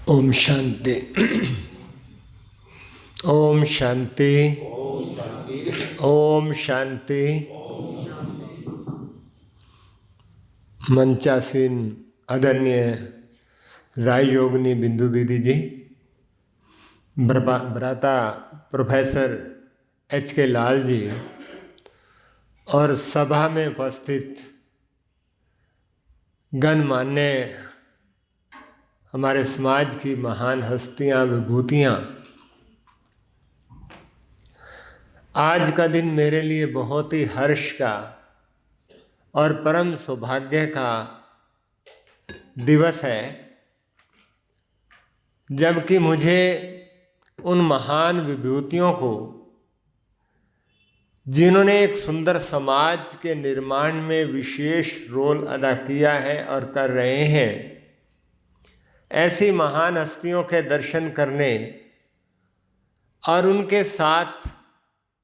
ओम शांति। ओम शांति। ओम शांति। मंचासीन आदरणीय राय योगिनी बिंदु दीदी जी, भ्राता प्रोफेसर H.K. लाल जी और सभा में उपस्थित गणमान्य हमारे समाज की महान हस्तियां, विभूतियां, आज का दिन मेरे लिए बहुत ही हर्ष का और परम सौभाग्य का दिवस है, जबकि मुझे उन महान विभूतियों को, जिन्होंने एक सुंदर समाज के निर्माण में विशेष रोल अदा किया है और कर रहे हैं, ऐसी महान हस्तियों के दर्शन करने और उनके साथ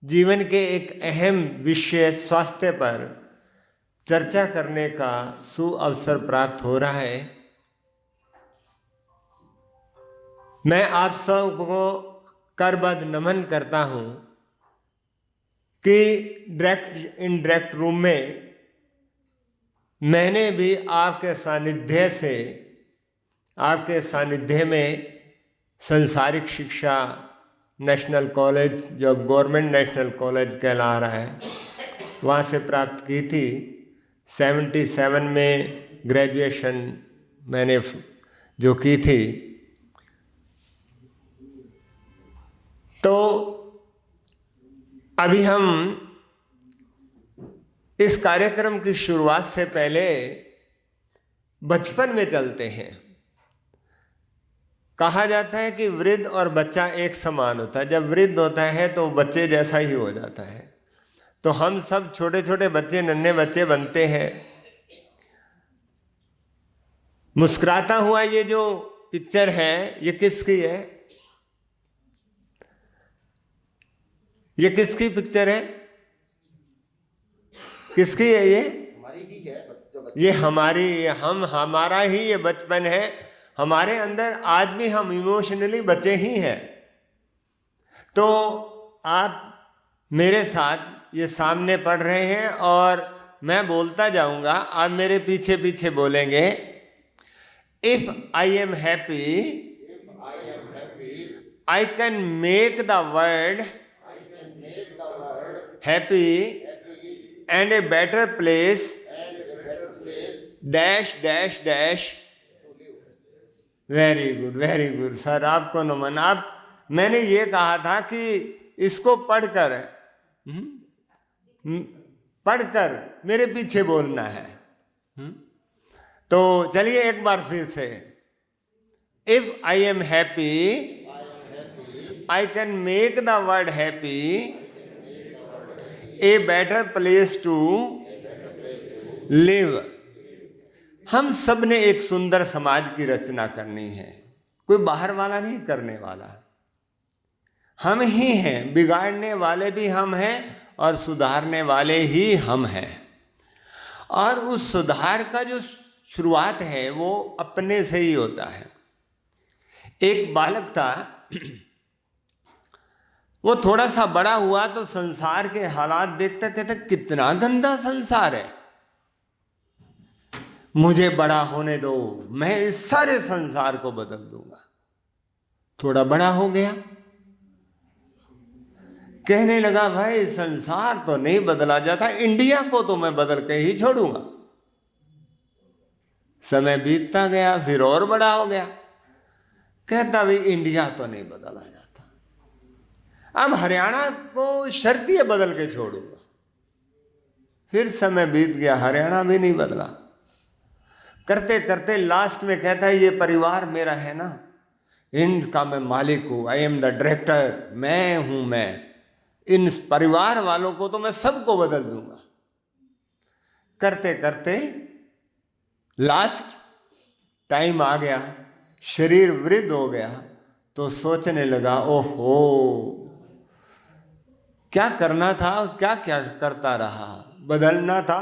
जीवन के एक अहम विषय स्वास्थ्य पर चर्चा करने का सुअवसर प्राप्त हो रहा है। मैं आप सबको करबद्ध नमन करता हूं कि डायरेक्ट रूम में मैंने भी आपके सानिध्य में संसारिक शिक्षा नेशनल कॉलेज, जो गवर्नमेंट नेशनल कॉलेज कहला रहा है, वहाँ से प्राप्त की थी। 77 में ग्रेजुएशन मैंने जो की थी। तो अभी हम इस कार्यक्रम की शुरुआत से पहले बचपन में चलते हैं। कहा जाता है कि वृद्ध और बच्चा एक समान होता है। जब वृद्ध होता है तो बच्चे जैसा ही हो जाता है। तो हम सब छोटे छोटे बच्चे, नन्हे बच्चे बनते हैं। मुस्कुराता हुआ ये जो पिक्चर है, ये किसकी है? ये किसकी पिक्चर है? किसकी है ये? हमारी ही है। ये हमारा ही ये बचपन है। हमारे अंदर आज भी हम इमोशनली बचे ही हैं। तो आप मेरे साथ ये सामने पढ़ रहे हैं और मैं बोलता जाऊंगा, आप मेरे पीछे पीछे बोलेंगे। If I am happy, I can make the world happy and A better place dash dash dash. Very good sir, आपको नमन। मैंने ये कहा था कि इसको पढ़कर मेरे पीछे बोलना है। तो चलिए एक बार फिर से। If I am happy, I can make the world happy, a better place to live. हम सब ने एक सुंदर समाज की रचना करनी है। कोई बाहर वाला नहीं करने वाला, हम ही हैं। बिगाड़ने वाले भी हम हैं और सुधारने वाले ही हम हैं। और उस सुधार का जो शुरुआत है वो अपने से ही होता है। एक बालक था, वो थोड़ा सा बड़ा हुआ तो संसार के हालात देखता कहता, कितना गंदा संसार है, मुझे बड़ा होने दो, मैं इस सारे संसार को बदल दूंगा। थोड़ा बड़ा हो गया, कहने लगा, भाई संसार तो नहीं बदला जाता, इंडिया को तो मैं बदल के ही छोड़ूंगा। समय बीतता गया, फिर और बड़ा हो गया, कहता भाई इंडिया तो नहीं बदला जाता, अब हरियाणा को शर्तिये बदल के छोड़ूंगा। फिर समय बीत गया, हरियाणा भी नहीं बदला। करते करते लास्ट में कहता है, ये परिवार मेरा है ना, इनका मैं मालिक हूँ, आई एम द डायरेक्टर, मैं हूँ मैं। इन परिवार वालों को तो मैं सबको बदल दूंगा। करते करते लास्ट टाइम आ गया, शरीर वृद्ध हो गया, तो सोचने लगा, ओहो क्या करना था, क्या क्या करता रहा। बदलना था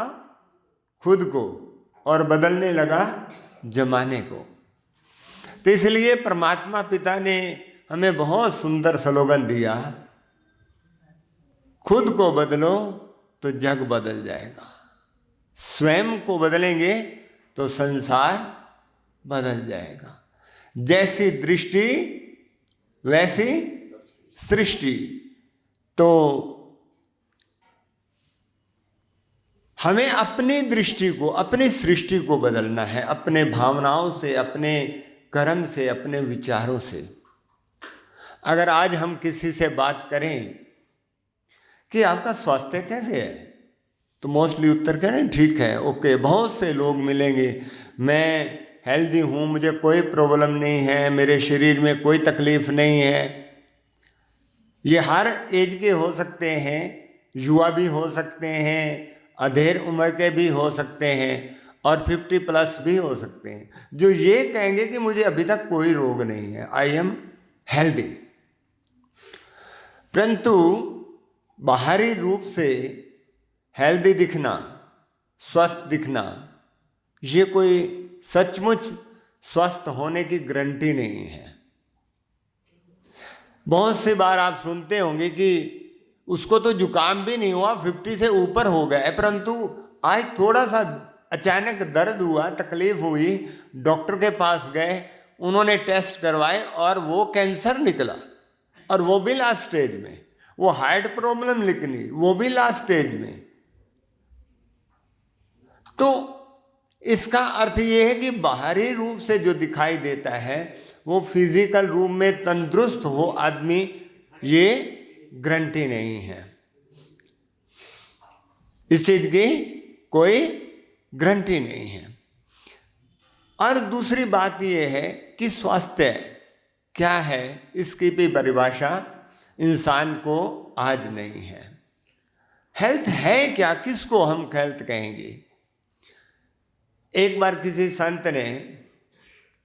खुद को और बदलने लगा जमाने को। तो इसलिए परमात्मा पिता ने हमें बहुत सुंदर स्लोगन दिया, खुद को बदलो तो जग बदल जाएगा, स्वयं को बदलेंगे तो संसार बदल जाएगा। जैसी दृष्टि वैसी सृष्टि। तो हमें अपनी दृष्टि को, अपनी सृष्टि को बदलना है, अपने भावनाओं से, अपने कर्म से, अपने विचारों से। अगर आज हम किसी से बात करें कि आपका स्वास्थ्य कैसे है, तो मोस्टली उत्तर करें ठीक है, ओके। बहुत से लोग मिलेंगे, मैं हेल्दी हूँ, मुझे कोई प्रॉब्लम नहीं है, मेरे शरीर में कोई तकलीफ नहीं है। ये हर एज के हो सकते हैं, युवा भी हो सकते हैं, अधेड़ उम्र के भी हो सकते हैं और 50+ भी हो सकते हैं, जो ये कहेंगे कि मुझे अभी तक कोई रोग नहीं है, आई एम हेल्दी। परंतु बाहरी रूप से हेल्दी दिखना, स्वस्थ दिखना, ये कोई सचमुच स्वस्थ होने की गारंटी नहीं है। बहुत सी बार आप सुनते होंगे कि उसको तो जुकाम भी नहीं हुआ, 50 से ऊपर हो गया, परंतु आज थोड़ा सा अचानक दर्द हुआ, तकलीफ हुई, डॉक्टर के पास गए, उन्होंने टेस्ट करवाए और वो कैंसर निकला, और वो भी लास्ट स्टेज में। वो हार्ट प्रॉब्लम निकली, वो भी लास्ट स्टेज में। तो इसका अर्थ ये है कि बाहरी रूप से जो दिखाई देता है वो फिजिकल रूप में तंदुरुस्त हो आदमी, ये गारंटी नहीं है, इस चीज की कोई गारंटी नहीं है। और दूसरी बात यह है कि स्वास्थ्य क्या है, इसकी भी परिभाषा इंसान को आज नहीं है। हेल्थ है क्या, किसको हम हेल्थ कहेंगे? एक बार किसी संत ने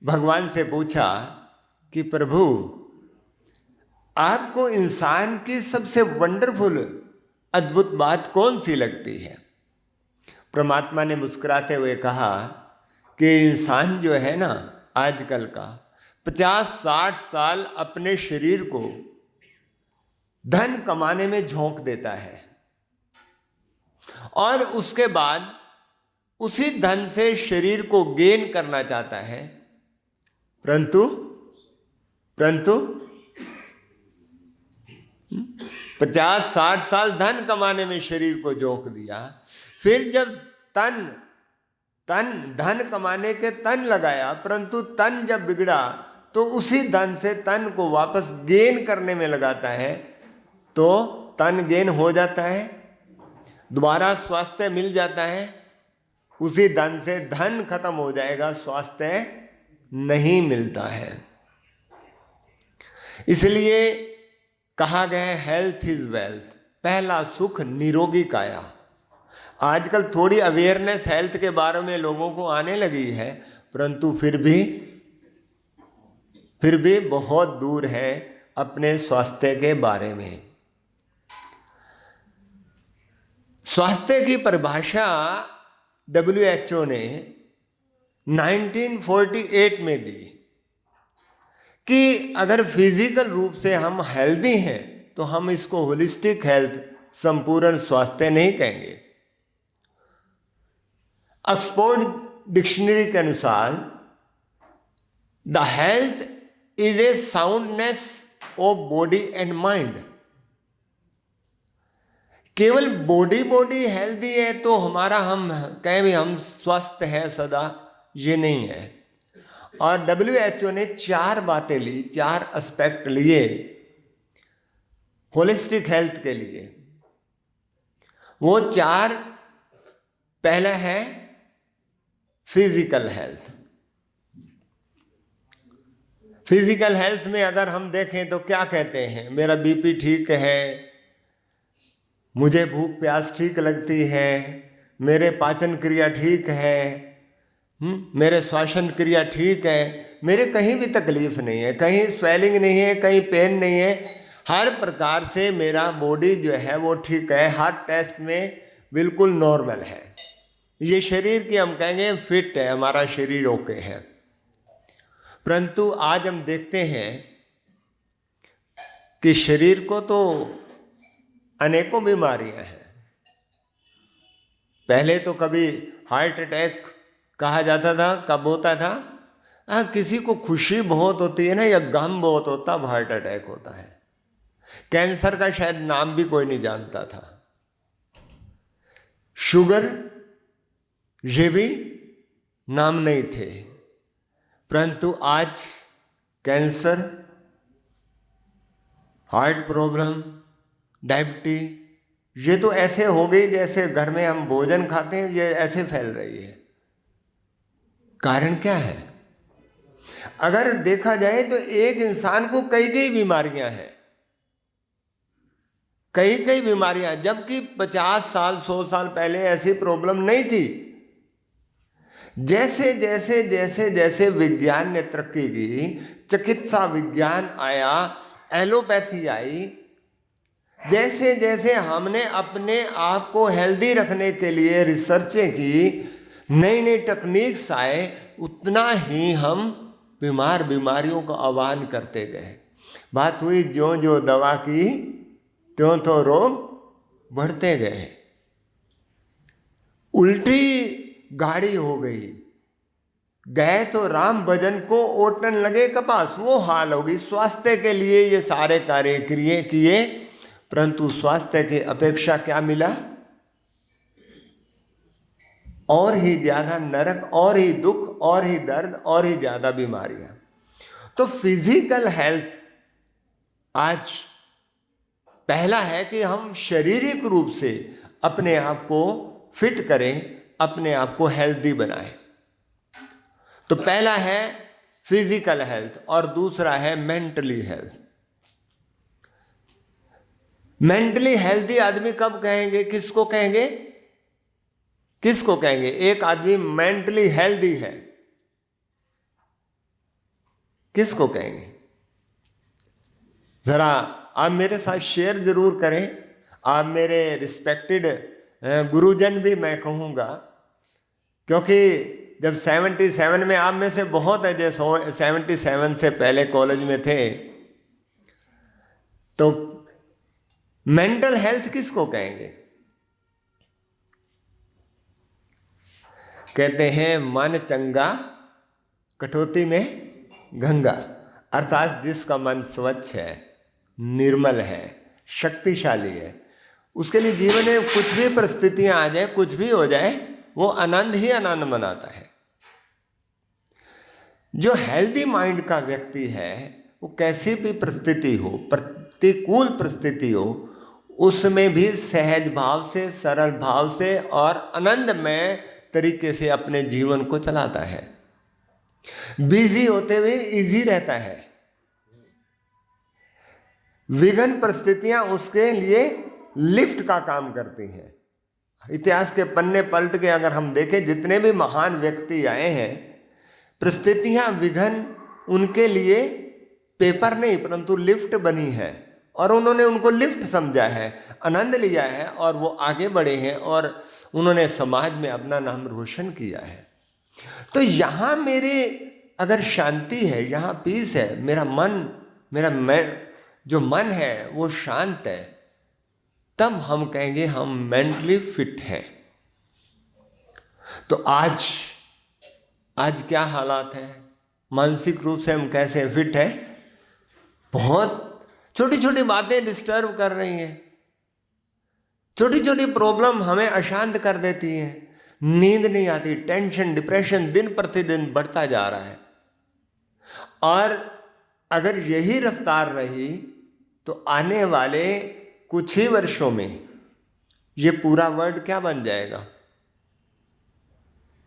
भगवान से पूछा कि प्रभु, आपको इंसान की सबसे वंडरफुल, अद्भुत बात कौन सी लगती है? परमात्मा ने मुस्कुराते हुए कहा कि इंसान जो है ना, आजकल का 50-60 साल अपने शरीर को धन कमाने में झोंक देता है और उसके बाद उसी धन से शरीर को गेन करना चाहता है, परंतु 50-60 साल धन कमाने में शरीर को झोंक दिया, फिर जब धन कमाने के तन लगाया, परंतु तन जब बिगड़ा तो उसी धन से तन को वापस गेन करने में लगाता है, तो तन गेन हो जाता है, दोबारा स्वास्थ्य मिल जाता है, उसी धन से धन खत्म हो जाएगा, स्वास्थ्य नहीं मिलता है। इसलिए कहा गया हेल्थ इज वेल्थ, पहला सुख निरोगी काया। आजकल थोड़ी अवेयरनेस हेल्थ के बारे में लोगों को आने लगी है, परंतु फिर भी बहुत दूर है अपने स्वास्थ्य के बारे में। स्वास्थ्य की परिभाषा WHO ने 1948 में दी कि अगर फिजिकल रूप से हम हेल्दी हैं तो हम इसको होलिस्टिक हेल्थ, संपूर्ण स्वास्थ्य नहीं कहेंगे। ऑक्सफोर्ड डिक्शनरी के अनुसार the health is a soundness of body and mind. केवल बॉडी हेल्दी है तो हमारा हम कहें भी हम स्वस्थ हैं सदा, ये नहीं है। और WHO ने 4 बातें ली, 4 एस्पेक्ट लिए होलिस्टिक हेल्थ के लिए। वो 4, पहला है फिजिकल हेल्थ। फिजिकल हेल्थ में अगर हम देखें तो क्या कहते हैं, मेरा BP ठीक है, मुझे भूख प्यास ठीक लगती है, मेरे पाचन क्रिया ठीक है, मेरे श्वसन क्रिया ठीक है, मेरे कहीं भी तकलीफ नहीं है, कहीं स्वेलिंग नहीं है, कहीं पेन नहीं है, हर प्रकार से मेरा बॉडी जो है वो ठीक है, हर टेस्ट में बिल्कुल नॉर्मल है। ये शरीर की हम कहेंगे फिट है, हमारा शरीर ओके है। परंतु आज हम देखते हैं कि शरीर को तो अनेकों बीमारियां हैं। पहले तो कभी हार्ट अटैक कहा जाता था, कब होता था? किसी को खुशी बहुत होती है ना या गम बहुत होता, अब हार्ट अटैक होता है। कैंसर का शायद नाम भी कोई नहीं जानता था। शुगर, ये भी नाम नहीं थे, परंतु आज कैंसर, हार्ट प्रॉब्लम, डायबिटीज, ये तो ऐसे हो गई जैसे घर में हम भोजन खाते हैं, ये ऐसे फैल रही है। कारण क्या है? अगर देखा जाए तो एक इंसान को कई कई बीमारियां हैं, कई कई बीमारियां, जबकि 50 साल 100 साल पहले ऐसी प्रॉब्लम नहीं थी। जैसे जैसे जैसे जैसे विज्ञान ने तरक्की की, चिकित्सा विज्ञान आया, एलोपैथी आई, जैसे जैसे हमने अपने आप को हेल्दी रखने के लिए रिसर्चें की, नई नई टेक्निक्स आए, उतना ही हम बीमारियों का आह्वान करते गए। बात हुई जो जो दवा की त्यों तो रोग बढ़ते गए। उल्टी गाड़ी हो गई, गए तो राम भजन को ओटन लगे कपास, वो हाल होगी। स्वास्थ्य के लिए ये सारे कार्य किए, परंतु स्वास्थ्य की अपेक्षा क्या मिला? और ही ज्यादा नरक, और ही दुख, और ही दर्द, और ही ज्यादा बीमारियां। तो फिजिकल हेल्थ आज पहला है कि हम शारीरिक रूप से अपने आप को फिट करें, अपने आप को हेल्दी बनाएं। तो पहला है फिजिकल हेल्थ और दूसरा है मेंटली हेल्थ। मेंटली हेल्दी आदमी कब कहेंगे? किसको कहेंगे? किसको कहेंगे एक आदमी मेंटली हेल्दी है? किसको कहेंगे? जरा आप मेरे साथ शेयर जरूर करें। आप मेरे रिस्पेक्टेड गुरुजन भी मैं कहूँगा, क्योंकि जब 77 में आप में से बहुत है जो 77 से पहले कॉलेज में थे, तो मेंटल हेल्थ किसको कहेंगे? कहते हैं मन चंगा कटौती में गंगा, अर्थात जिसका मन स्वच्छ है, निर्मल है, शक्तिशाली है, उसके लिए जीवन में कुछ भी परिस्थितियां आ जाए, कुछ भी हो जाए, वो आनंद ही आनंद मनाता है। जो हेल्दी माइंड का व्यक्ति है, वो कैसी भी परिस्थिति हो, प्रतिकूल परिस्थिति हो, उसमें भी सहज भाव से, सरल भाव से और आनंदमय तरीके से अपने जीवन को चलाता है। बिजी होते हुए इजी रहता है। विघ्न परिस्थितियां उसके लिए लिफ्ट का काम करती हैं। इतिहास के पन्ने पलट के अगर हम देखें, जितने भी महान व्यक्ति आए हैं, परिस्थितियां विघ्न उनके लिए पेपर नहीं परंतु लिफ्ट बनी है, और उन्होंने उनको लिफ्ट समझा है, आनंद लिया है, और वो आगे बढ़े हैं और उन्होंने समाज में अपना नाम रोशन किया है। तो यहाँ मेरे अगर शांति है, यहाँ पीस है, मेरा जो मन है वो शांत है, तब हम कहेंगे हम मेंटली फिट हैं। तो आज क्या हालात है? मानसिक रूप से हम कैसे फिट हैं? बहुत छोटी छोटी बातें डिस्टर्ब कर रही हैं, छोटी छोटी प्रॉब्लम हमें अशांत कर देती हैं, नींद नहीं आती, टेंशन, डिप्रेशन दिन प्रतिदिन बढ़ता जा रहा है। और अगर यही रफ्तार रही तो आने वाले कुछ ही वर्षों में ये पूरा वर्ल्ड क्या बन जाएगा?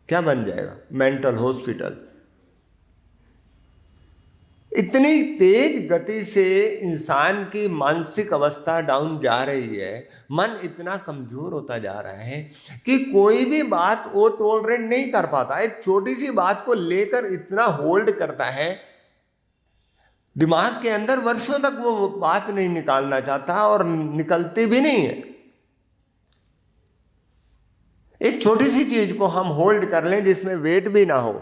क्या बन जाएगा? Mental hospital. इतनी तेज गति से इंसान की मानसिक अवस्था डाउन जा रही है, मन इतना कमजोर होता जा रहा है कि कोई भी बात वो टॉलरेट नहीं कर पाता। एक छोटी सी बात को लेकर इतना होल्ड करता है, दिमाग के अंदर वर्षों तक वो बात नहीं निकालना चाहता और निकलती भी नहीं है। एक छोटी सी चीज को हम होल्ड कर लें जिसमें वेट भी ना हो,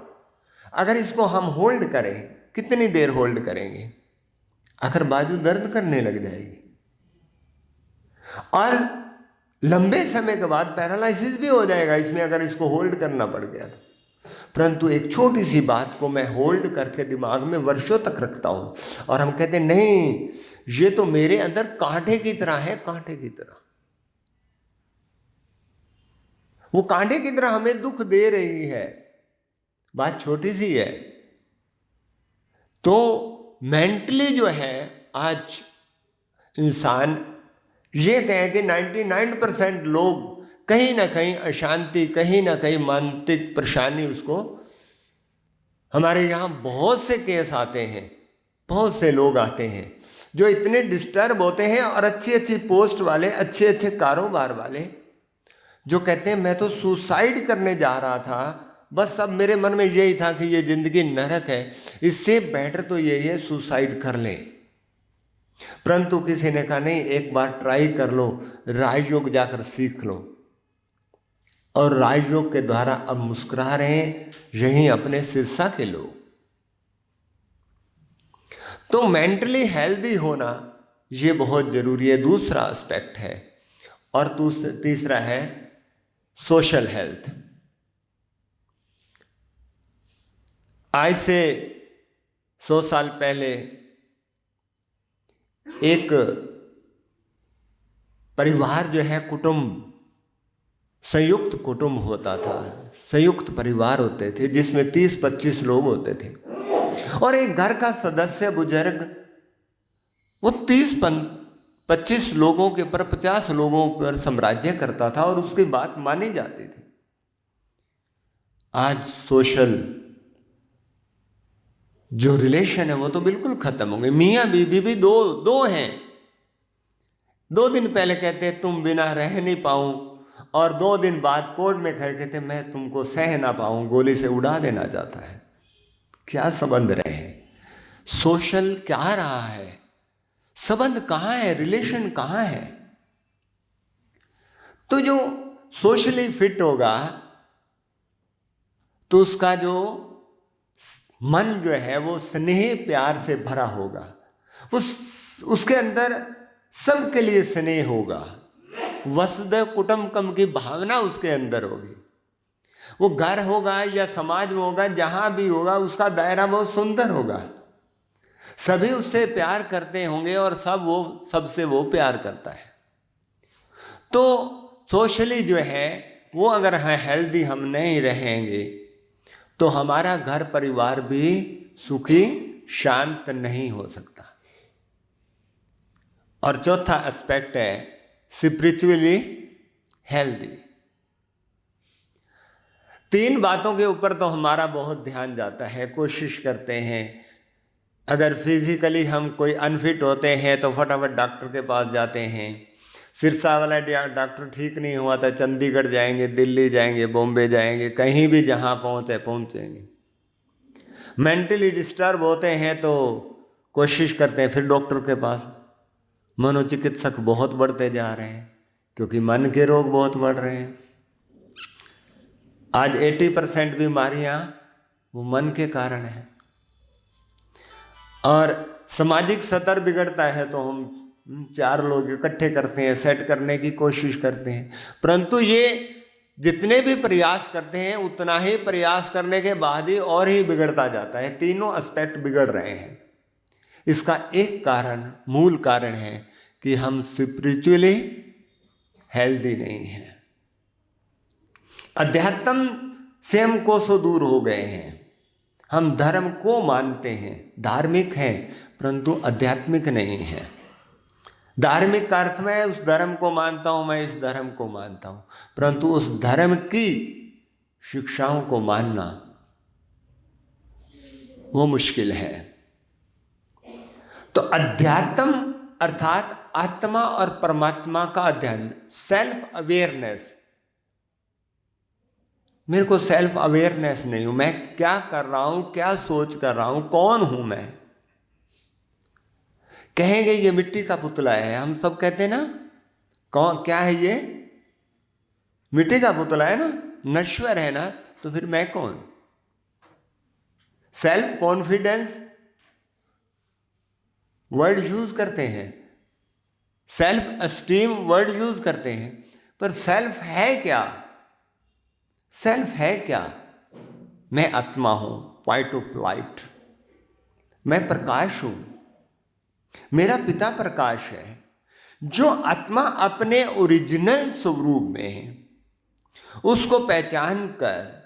अगर इसको हम होल्ड करें कितनी देर होल्ड करेंगे? आखिर बाजू दर्द करने लग जाएगी और लंबे समय के बाद पैरालिसिस भी हो जाएगा इसमें, अगर इसको होल्ड करना पड़ गया तो। परंतु एक छोटी सी बात को मैं होल्ड करके दिमाग में वर्षों तक रखता हूँ और हम कहते हैं नहीं, ये तो मेरे अंदर कांटे की तरह है, कांटे की तरह। वो कांटे की तरह हमें दुख दे रही है, बात छोटी सी है। तो मेंटली जो है आज इंसान ये कहे कि 99% लोग कहीं ना कहीं अशांति, कहीं ना कहीं मानसिक परेशानी उसको। हमारे यहाँ बहुत से केस आते हैं, बहुत से लोग आते हैं जो इतने डिस्टर्ब होते हैं और अच्छी अच्छी पोस्ट वाले, अच्छे अच्छे कारोबार वाले जो कहते हैं मैं तो सुसाइड करने जा रहा था, बस अब मेरे मन में यही था कि ये जिंदगी नरक है, इससे बेटर तो यही है सुसाइड कर लें। परंतु किसी ने कहा नहीं, एक बार ट्राई कर लो, राजयोग जाकर सीख लो। और राजयोग के द्वारा अब मुस्कुरा रहे हैं यही अपने सिरसा के लोग। तो मेंटली हेल्दी होना ये बहुत जरूरी है, दूसरा एस्पेक्ट है। और तीसरा है सोशल हेल्थ। आज से 100 साल पहले एक परिवार जो है, कुटुंब, संयुक्त कुटुंब होता था, संयुक्त परिवार होते थे जिसमें 30-25 लोग होते थे। और एक घर का सदस्य बुजुर्ग वो 30-25 लोगों के ऊपर, 50 लोगों पर साम्राज्य करता था और उसकी बात मानी जाती थी। आज सोशल जो रिलेशन है वो तो बिल्कुल खत्म हो गए। मियाँ बीवी भी दो हैं। 2 दिन पहले कहते तुम बिना रह नहीं पाऊं, और 2 दिन बाद कोर्ट में खड़े कहते मैं तुमको सह ना पाऊं, गोली से उड़ा देना चाहता है। क्या संबंध रहे? सोशल क्या रहा है? संबंध कहाँ है? रिलेशन कहाँ है? तो जो सोशली फिट होगा तो उसका जो मन जो है वो स्नेह प्यार से भरा होगा, उसके अंदर सबके लिए स्नेह होगा, वसुधैव कुटुंबकम की भावना उसके अंदर होगी। वो घर होगा या समाज में होगा, जहां भी होगा उसका दायरा बहुत सुंदर होगा, सभी उससे प्यार करते होंगे और सबसे वो प्यार करता है। तो सोशली जो है वो अगर हेल्दी हम नहीं रहेंगे तो हमारा घर परिवार भी सुखी शांत नहीं हो सकता। और चौथा एस्पेक्ट है स्पिरिचुअली हेल्दी। 3 बातों के ऊपर तो हमारा बहुत ध्यान जाता है, कोशिश करते हैं। अगर फिजिकली हम कोई अनफिट होते हैं तो फटाफट डॉक्टर के पास जाते हैं। सिरसा वाला डॉक्टर ठीक नहीं हुआ था, चंडीगढ़ जाएंगे, दिल्ली जाएंगे, बॉम्बे जाएंगे, कहीं भी जहाँ पहुँचेंगे। मेंटली डिस्टर्ब होते हैं तो कोशिश करते हैं फिर डॉक्टर के पास। मनोचिकित्सक बहुत बढ़ते जा रहे हैं क्योंकि मन के रोग बहुत बढ़ रहे हैं। आज 80% बीमारियां वो मन के कारण है। और सामाजिक स्तर बिगड़ता है तो हम 4 लोग इकट्ठे करते हैं, सेट करने की कोशिश करते हैं, परंतु ये जितने भी प्रयास करते हैं उतना ही प्रयास करने के बाद ही और ही बिगड़ता जाता है। तीनों एस्पेक्ट बिगड़ रहे हैं। इसका एक कारण, मूल कारण है कि हम स्पिरिचुअली हेल्दी नहीं हैं। अध्यात्म से हम कोसों दूर हो गए हैं। हम धर्म को मानते हैं, धार्मिक हैं, परंतु आध्यात्मिक नहीं हैं। धार्मिक का अर्थ में उस धर्म को मानता हूं, मैं इस धर्म को मानता हूं, परंतु उस धर्म की शिक्षाओं को मानना वो मुश्किल है। तो अध्यात्म अर्थात आत्मा और परमात्मा का अध्ययन, सेल्फ अवेयरनेस। मेरे को सेल्फ अवेयरनेस नहीं हूं, मैं क्या कर रहा हूं, क्या सोच कर रहा हूं, कौन हूं मैं। कहेंगे ये मिट्टी का पुतला है, हम सब कहते हैं ना, कौन क्या है ये? मिट्टी का पुतला है ना, नश्वर है ना, तो फिर मैं कौन? सेल्फ कॉन्फिडेंस वर्ड यूज करते हैं, सेल्फ एस्टीम वर्ड यूज करते हैं, पर सेल्फ है क्या? सेल्फ है क्या? मैं आत्मा हूं, पॉइंट ऑफ लाइट, मैं प्रकाश हूं, मेरा पिता प्रकाश है। जो आत्मा अपने ओरिजिनल स्वरूप में है, उसको पहचान कर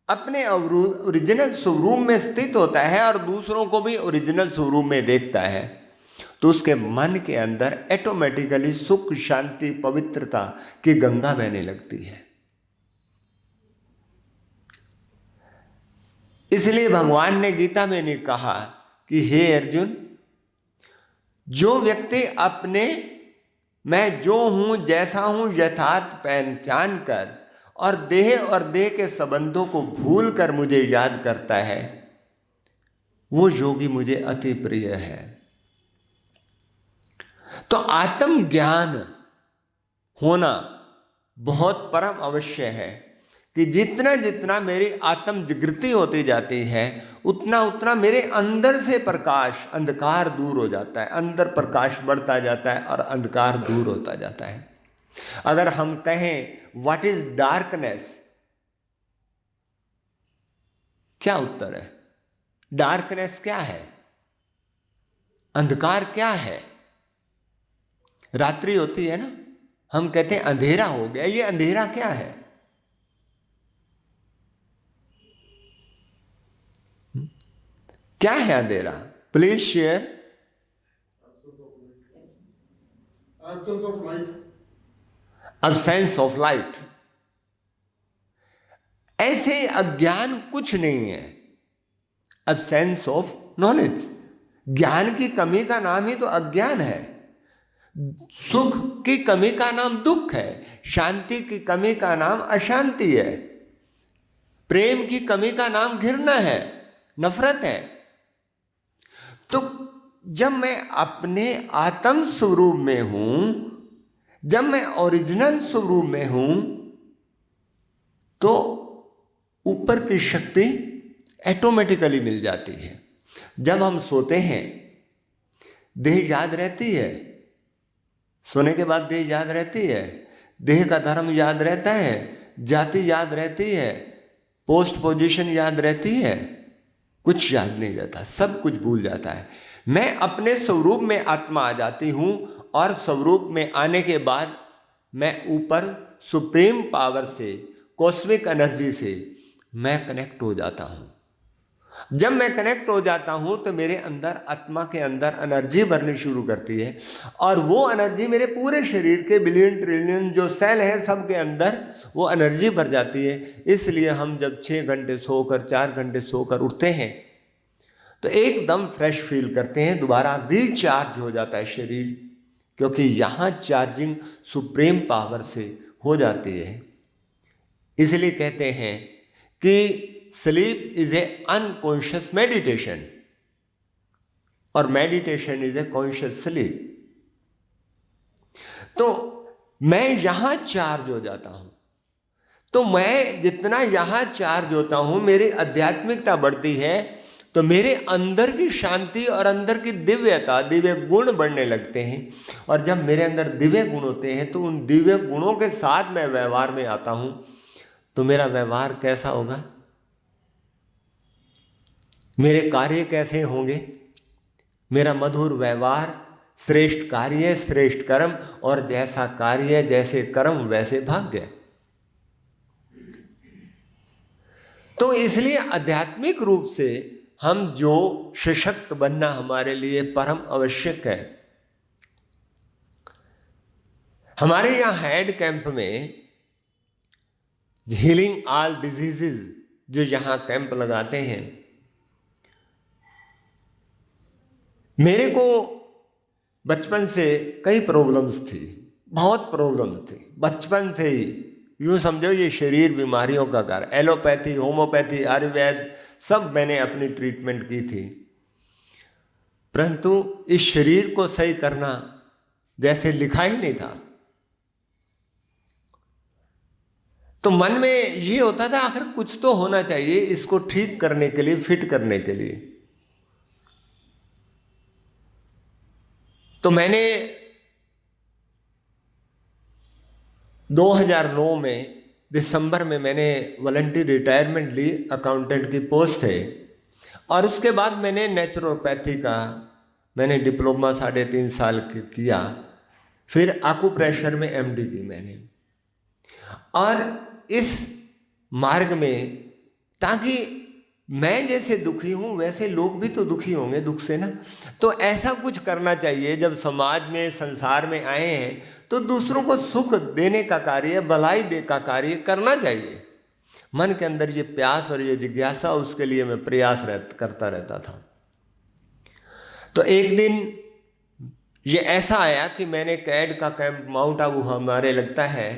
अपने ओरिजिनल स्वरूप में स्थित होता है और दूसरों को भी ओरिजिनल स्वरूप में देखता है, तो उसके मन के अंदर ऑटोमेटिकली सुख, शांति, पवित्रता की गंगा बहने लगती है। इसलिए भगवान ने गीता में ने कहा कि हे अर्जुन, जो व्यक्ति अपने मैं जो हूं, जैसा हूं यथार्थ पहचान कर और देह के संबंधों को भूल कर मुझे याद करता है, वो योगी मुझे अति प्रिय है। तो आत्मज्ञान होना बहुत परम अवश्य है कि जितना जितना मेरी आत्म जागृति होती जाती है, उतना उतना मेरे अंदर से प्रकाश, अंधकार दूर हो जाता है, अंदर प्रकाश बढ़ता जाता है और अंधकार दूर होता जाता है। अगर हम कहें व्हाट इज डार्कनेस, क्या उत्तर है? डार्कनेस क्या है? अंधकार क्या है? रात्रि होती है ना, हम कहते हैं अंधेरा हो गया, ये अंधेरा क्या है? क्या है अंधेरा? Please share. Absence of light. Absence of light. ऐसे अज्ञान कुछ नहीं है, एब्सेंस ऑफ नॉलेज। ज्ञान की कमी का नाम ही तो अज्ञान है। सुख की कमी का नाम दुख है, शांति की कमी का नाम अशांति है, प्रेम की कमी का नाम घृणा है, नफरत है। तो जब मैं अपने आत्म स्वरूप में हूं, जब मैं ओरिजिनल स्वरूप में हूं, तो ऊपर की शक्ति ऑटोमेटिकली मिल जाती है। जब हम सोते हैं, देह याद रहती है, सोने के बाद देह याद रहती है, देह का धर्म याद रहता है, जाति याद रहती है, पोस्ट पोजीशन याद रहती है, कुछ याद नहीं रहता, सब कुछ भूल जाता है। मैं अपने स्वरूप में आत्मा आ जाती हूं और स्वरूप में आने के बाद मैं ऊपर सुप्रीम पावर से, कॉस्मिक एनर्जी से मैं कनेक्ट हो जाता हूं। जब मैं कनेक्ट हो जाता हूं तो मेरे अंदर, आत्मा के अंदर एनर्जी भरनी शुरू करती है और वो एनर्जी मेरे पूरे शरीर के बिलियन ट्रिलियन जो सेल हैं सब के अंदर वो एनर्जी भर जाती है। इसलिए हम जब 6 घंटे सोकर, 4 घंटे सोकर उठते हैं तो एकदम फ्रेश फील करते हैं, दोबारा रिचार्ज हो जाता है शरीर, क्योंकि यहाँ चार्जिंग सुप्रीम पावर से हो जाती है। इसलिए कहते हैं कि sleep is a unconscious meditation और meditation is a conscious sleep. तो मैं यहां चार्ज हो जाता हूं, तो मैं जितना यहां चार्ज होता हूं, मेरी आध्यात्मिकता बढ़ती है, तो मेरे अंदर की शांति और अंदर की दिव्यता, दिव्य गुण बढ़ने लगते हैं। और जब मेरे अंदर दिव्य गुण होते हैं तो उन दिव्य गुणों के साथ मैं व्यवहार में आता हूं, तो मेरा व्यवहार कैसा होगा, मेरे कार्य कैसे होंगे? मेरा मधुर व्यवहार, श्रेष्ठ कार्य, श्रेष्ठ कर्म, और जैसा कार्य जैसे कर्म वैसे भाग्य। तो इसलिए आध्यात्मिक रूप से हम जो सशक्त बनना हमारे लिए परम आवश्यक है। हमारे यहाँ हेड कैंप में हीलिंग ऑल डिजीजेज जो यहाँ कैंप लगाते हैं, मेरे को बचपन से कई प्रॉब्लम्स थी, बहुत प्रॉब्लम थी बचपन से ही। यूँ समझो ये शरीर बीमारियों का घर, एलोपैथी, होम्योपैथी, आयुर्वेद सब मैंने अपनी ट्रीटमेंट की थी, परंतु इस शरीर को सही करना जैसे लिखा ही नहीं था। तो मन में ये होता था आखिर कुछ तो होना चाहिए इसको ठीक करने के लिए, फिट करने के लिए। तो मैंने 2009 में दिसंबर में मैंने वॉलंटरी रिटायरमेंट ली, अकाउंटेंट की पोस्ट है। और उसके बाद मैंने नेचुरोपैथी का मैंने डिप्लोमा 3.5 साल किया, फिर आकुप्रेशर में MD की मैंने। और इस मार्ग में, ताकि मैं जैसे दुखी हूँ वैसे लोग भी तो दुखी होंगे दुख से ना, तो ऐसा कुछ करना चाहिए। जब समाज में संसार में आए हैं तो दूसरों को सुख देने का कार्य, भलाई दे का कार्य करना चाहिए। मन के अंदर ये प्यास और ये जिज्ञासा, उसके लिए मैं प्रयास करता रहता था। तो एक दिन ये ऐसा आया कि मैंने कैड का कैंप माउंट आबू हमारे लगता है,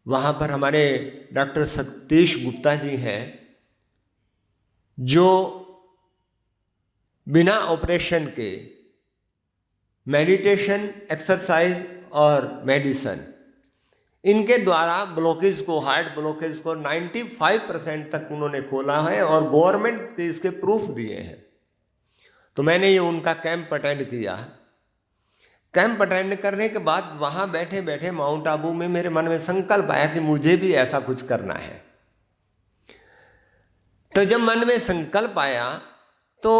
वहाँ पर हमारे डॉक्टर सतीश गुप्ता जी हैं, जो बिना ऑपरेशन के मेडिटेशन, एक्सरसाइज और मेडिसन, इनके द्वारा ब्लॉकेज को, हार्ट ब्लॉकेज को 95% तक उन्होंने खोला है और गवर्नमेंट के इसके प्रूफ दिए हैं। तो मैंने ये उनका कैंप अटेंड किया। कैंप अटेंड करने के बाद वहाँ बैठे बैठे माउंट आबू में मेरे मन में संकल्प आया कि मुझे भी ऐसा कुछ करना है। तो जब मन में संकल्प आया तो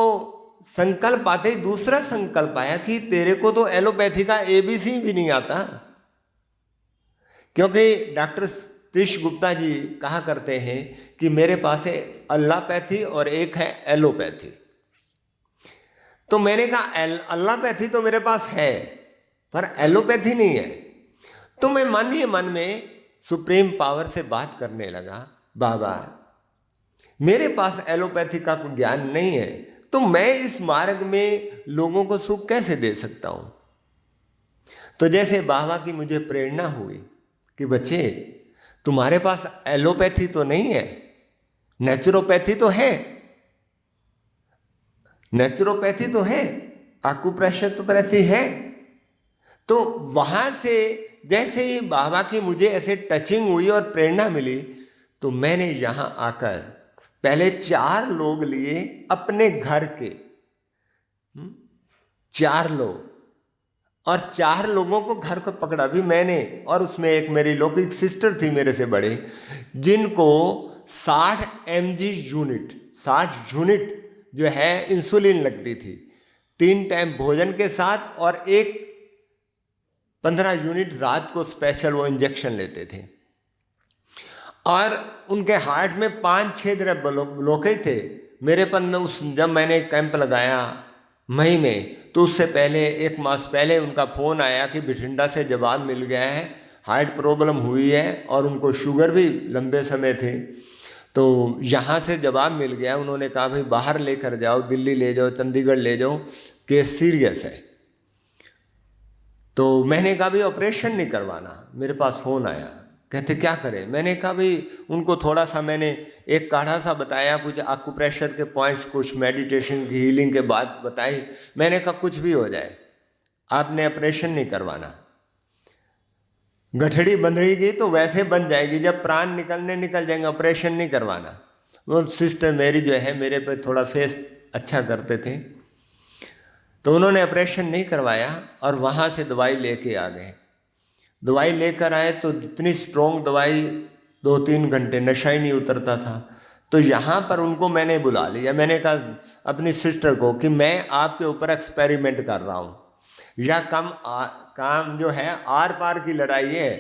संकल्प आते ही दूसरा संकल्प आया कि तेरे को तो एलोपैथी का ABC भी नहीं आता, क्योंकि डॉक्टर सतीश गुप्ता जी कहा करते हैं कि मेरे पास है अल्लापैथी और एक है एलोपैथी। तो मैंने कहा अल्लापैथी तो मेरे पास है पर एलोपैथी नहीं है। तो मैं मन ही मन में सुप्रीम पावर से बात करने लगा, बाबा मेरे पास एलोपैथी का कोई ज्ञान नहीं है, तो मैं इस मार्ग में लोगों को सुख कैसे दे सकता हूँ। तो जैसे बाबा की मुझे प्रेरणा हुई कि बच्चे तुम्हारे पास एलोपैथी तो नहीं है, नेचुरोपैथी तो है, नेचुरोपैथी तो है, आकुप्रेशर तो पैथी है। तो वहाँ से जैसे ही बाबा की मुझे ऐसे टचिंग हुई और प्रेरणा मिली, तो मैंने यहाँ आकर पहले 4 लोग लिए अपने घर के, 4 लोग, और 4 लोगों को घर को पकड़ा भी मैंने। और उसमें एक मेरी लौकिक सिस्टर थी मेरे से बड़े, जिनको 60 mg यूनिट, 60 यूनिट जो है इंसुलिन लगती थी 3 टाइम भोजन के साथ, और एक 15 यूनिट रात को स्पेशल वो इंजेक्शन लेते थे। और उनके हार्ट में 5-6 तरह ब्लॉकेज थे। मेरे पन उस जब मैंने कैंप लगाया मई में, तो उससे पहले 1 मास पहले उनका फ़ोन आया कि बठिंडा से जवाब मिल गया है, हार्ट प्रॉब्लम हुई है और उनको शुगर भी लंबे समय थे। तो यहाँ से जवाब मिल गया। उन्होंने कहा भाई बाहर लेकर जाओ, दिल्ली ले जाओ, चंडीगढ़ ले जाओ, केस सीरियस है। तो मैंने कहा भाई ऑपरेशन नहीं करवाना। मेरे पास फ़ोन आया, कहते क्या करें। मैंने कहा भाई उनको थोड़ा सा मैंने एक काढ़ा सा बताया, कुछ आकुप्रेशर के पॉइंट्स, कुछ मेडिटेशन की हीलिंग के बाद बताई। मैंने कहा कुछ भी हो जाए, आपने ऑपरेशन नहीं करवाना। गठड़ी बंधेगी तो वैसे बन जाएगी, जब प्राण निकल जाएंगे, ऑपरेशन नहीं करवाना। वो सिस्टर मेरी जो है मेरे पे थोड़ा फेस अच्छा करते थे, तो उन्होंने ऑपरेशन नहीं करवाया और वहाँ से दवाई लेके आ गए। दवाई लेकर आए तो इतनी स्ट्रॉन्ग दवाई, 2-3 घंटे नशा ही नहीं उतरता था। तो यहाँ पर उनको मैंने बुला लिया। मैंने कहा अपनी सिस्टर को कि मैं आपके ऊपर एक्सपेरिमेंट कर रहा हूँ, या काम जो है आर पार की लड़ाई है,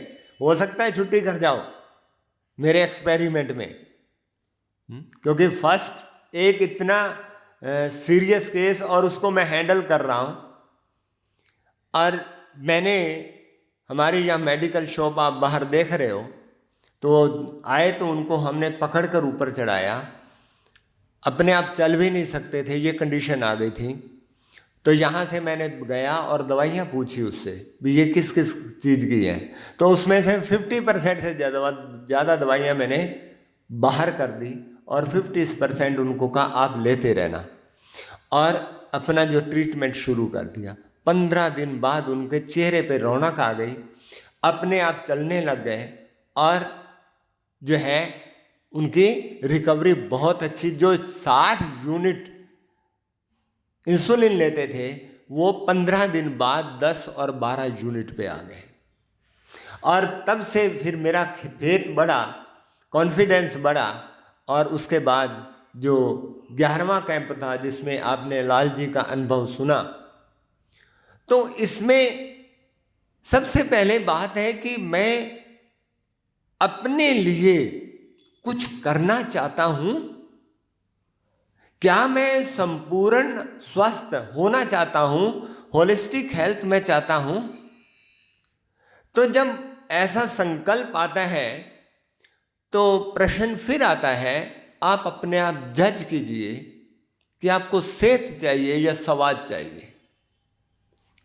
हो सकता है छुट्टी कर जाओ मेरे एक्सपेरिमेंट में। क्योंकि फर्स्ट एक इतना सीरियस केस और उसको मैं हैंडल कर रहा हूँ। और मैंने हमारी यहाँ मेडिकल शॉप आप बाहर देख रहे हो, तो आए तो उनको हमने पकड़ कर ऊपर चढ़ाया। अपने आप चल भी नहीं सकते थे, ये कंडीशन आ गई थी। तो यहाँ से मैंने गया और दवाइयाँ पूछी उससे भी ये किस किस चीज़ की हैं। तो उसमें से 50% से ज़्यादा दवाइयाँ मैंने बाहर कर दी और 50% उनको कहा आप लेते रहना, और अपना जो ट्रीटमेंट शुरू कर दिया। 15 दिन बाद उनके चेहरे पे रौनक आ गई, अपने आप चलने लग गए, और जो है उनकी रिकवरी बहुत अच्छी। जो 60 यूनिट इंसुलिन लेते थे वो 15 दिन बाद 10 और 12 यूनिट पे आ गए। और तब से फिर मेरा फेथ बढ़ा, कॉन्फिडेंस बढ़ा। और उसके बाद जो 11वां कैंप था जिसमें आपने लाल जी का अनुभव सुना, तो इसमें सबसे पहले बात है कि मैं अपने लिए कुछ करना चाहता हूं। क्या मैं संपूर्ण स्वस्थ होना चाहता हूं, होलिस्टिक हेल्थ में चाहता हूं? तो जब ऐसा संकल्प आता है तो प्रश्न फिर आता है, आप अपने आप जज कीजिए कि आपको सेहत चाहिए या स्वाद चाहिए,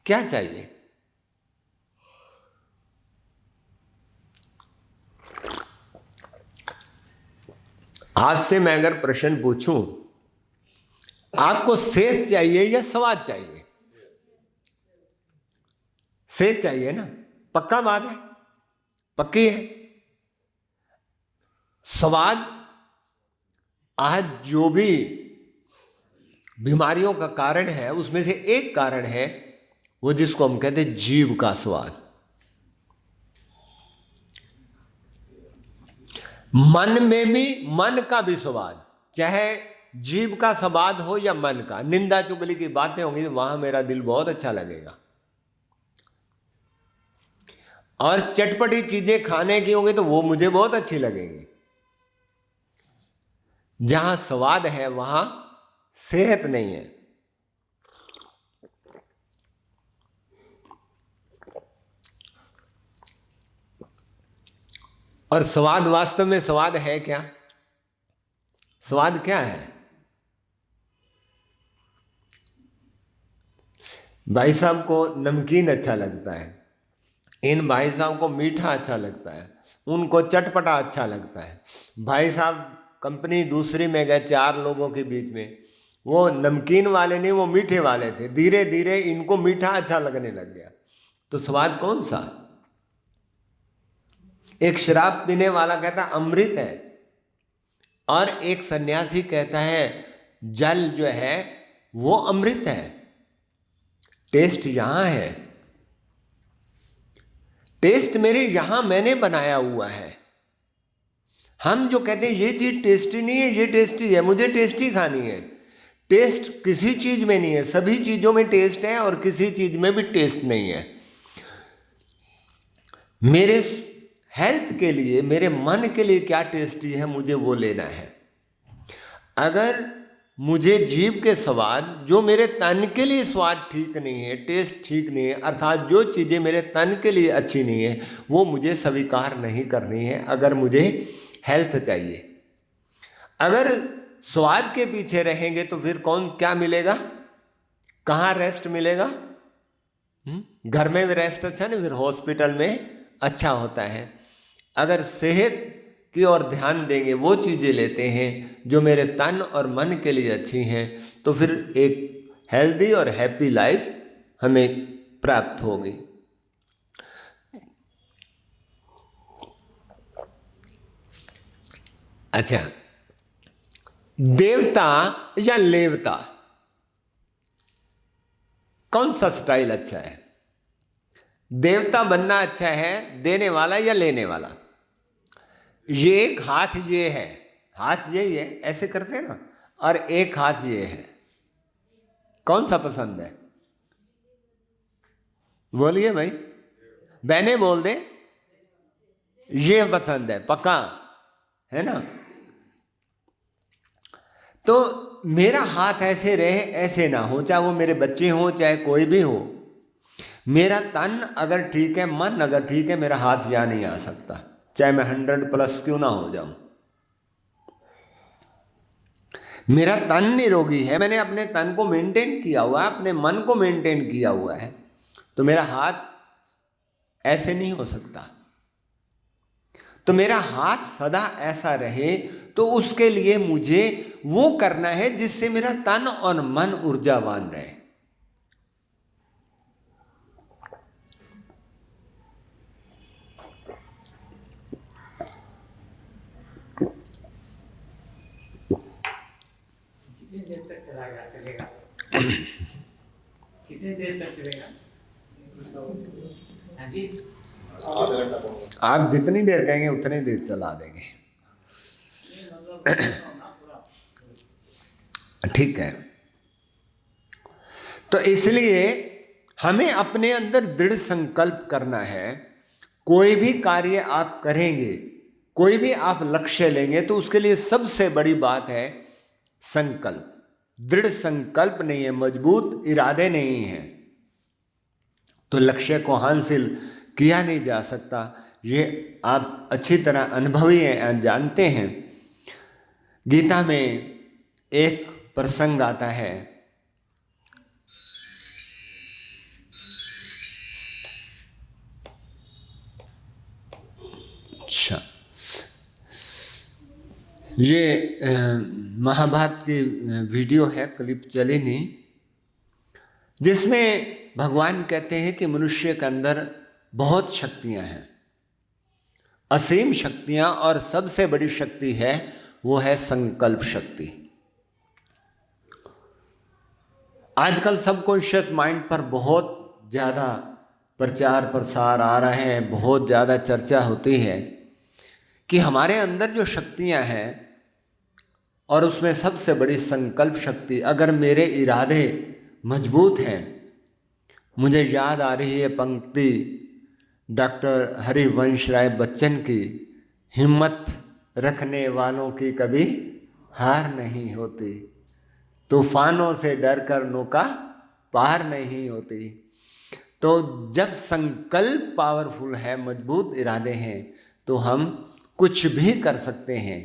क्या चाहिए? आज से मैं अगर प्रश्न पूछूं, आपको सेहत चाहिए या स्वाद चाहिए? सेहत चाहिए ना, पक्का बात है, पक्की है। स्वाद, आज जो भी बीमारियों का कारण है उसमें से एक कारण है वो जिसको हम कहते हैं जीभ का स्वाद। मन में भी, मन का भी स्वाद, चाहे जीभ का स्वाद हो या मन का। निंदा चुगली की बातें होंगी तो वहां मेरा दिल बहुत अच्छा लगेगा, और चटपटी चीजें खाने की होंगी तो वो मुझे बहुत अच्छी लगेंगी। जहां स्वाद है वहां सेहत नहीं है। और स्वाद, वास्तव में स्वाद है क्या? स्वाद क्या है? भाई साहब को नमकीन अच्छा लगता है, इन भाई साहब को मीठा अच्छा लगता है, उनको चटपटा अच्छा लगता है। भाई साहब कंपनी दूसरी में गए 4 लोगों के बीच में, वो नमकीन वाले नहीं, वो मीठे वाले थे। धीरे धीरे इनको मीठा अच्छा लगने लग गया। तो स्वाद कौन सा? एक शराब पीने वाला कहता अमृत है, और एक सन्यासी कहता है जल जो है वो अमृत है। टेस्ट यहां है, टेस्ट मेरे यहां मैंने बनाया हुआ है। हम जो कहते हैं ये चीज टेस्टी नहीं है, ये टेस्टी है, मुझे टेस्टी खानी है। टेस्ट किसी चीज में नहीं है, सभी चीजों में टेस्ट है और किसी चीज में भी टेस्ट नहीं है। मेरे हेल्थ के लिए, मेरे मन के लिए क्या टेस्टी है, मुझे वो लेना है। अगर मुझे जीभ के स्वाद, जो मेरे तन के लिए स्वाद ठीक नहीं है, टेस्ट ठीक नहीं है, अर्थात जो चीज़ें मेरे तन के लिए अच्छी नहीं है, वो मुझे स्वीकार नहीं करनी है अगर मुझे हेल्थ चाहिए। अगर स्वाद के पीछे रहेंगे तो फिर क्या मिलेगा? कहाँ रेस्ट मिलेगा? घर में भी रेस्ट अच्छा नहीं, फिर हॉस्पिटल में अच्छा होता है। अगर सेहत की ओर ध्यान देंगे, वो चीज़ें लेते हैं जो मेरे तन और मन के लिए अच्छी हैं, तो फिर एक हेल्दी और हैप्पी लाइफ हमें प्राप्त होगी। अच्छा, देवता या लेवता, कौन सा स्टाइल अच्छा है? देवता बनना अच्छा है, देने वाला या लेने वाला? ये एक हाथ ये है, हाथ यही है, ऐसे करते हैं ना, और एक हाथ ये है, कौन सा पसंद है? बोलिए भाई, बहने बोल दे। ये पसंद है, पक्का है ना? तो मेरा हाथ ऐसे रहे, ऐसे ना हो, चाहे वो मेरे बच्चे हो चाहे कोई भी हो। मेरा तन अगर ठीक है, मन अगर ठीक है, मेरा हाथ यहाँ नहीं आ सकता, चाहे मैं 100+ क्यों ना हो जाऊं। मेरा तन निरोगी है, मैंने अपने तन को मेंटेन किया हुआ है, अपने मन को मेंटेन किया हुआ है, तो मेरा हाथ ऐसे नहीं हो सकता। तो मेरा हाथ सदा ऐसा रहे, तो उसके लिए मुझे वो करना है जिससे मेरा तन और मन ऊर्जावान रहे। कितनी देर तक चलेगा? हाँ जी, आधा घंटा पहुंचा। आप जितनी देर कहेंगे उतनी देर चला देंगे। ठीक है। तो इसलिए हमें अपने अंदर दृढ़ संकल्प करना है। कोई भी कार्य आप करेंगे, कोई भी आप लक्ष्य लेंगे, तो उसके लिए सबसे बड़ी बात है संकल्प। दृढ़ संकल्प नहीं है, मजबूत इरादे नहीं हैं, तो लक्ष्य को हासिल किया नहीं जा सकता। ये आप अच्छी तरह अनुभवी हैं, जानते हैं। गीता में एक प्रसंग आता है, अच्छा, ये महाभारत की वीडियो है, क्लिप चली नहीं, जिसमें भगवान कहते हैं कि मनुष्य के अंदर बहुत शक्तियां हैं, असीम शक्तियां, और सबसे बड़ी शक्ति है वो है संकल्प शक्ति। आजकल सबकॉन्शियस माइंड पर बहुत ज़्यादा प्रचार प्रसार आ रहा है, बहुत ज़्यादा चर्चा होती है कि हमारे अंदर जो शक्तियां हैं, और उसमें सबसे बड़ी संकल्प शक्ति, अगर मेरे इरादे मजबूत हैं। मुझे याद आ रही है पंक्ति डॉक्टर हरिवंश राय बच्चन की, हिम्मत रखने वालों की कभी हार नहीं होती, तूफानों से डर कर नौका पार नहीं होती। तो जब संकल्प पावरफुल है, मजबूत इरादे हैं, तो हम कुछ भी कर सकते हैं।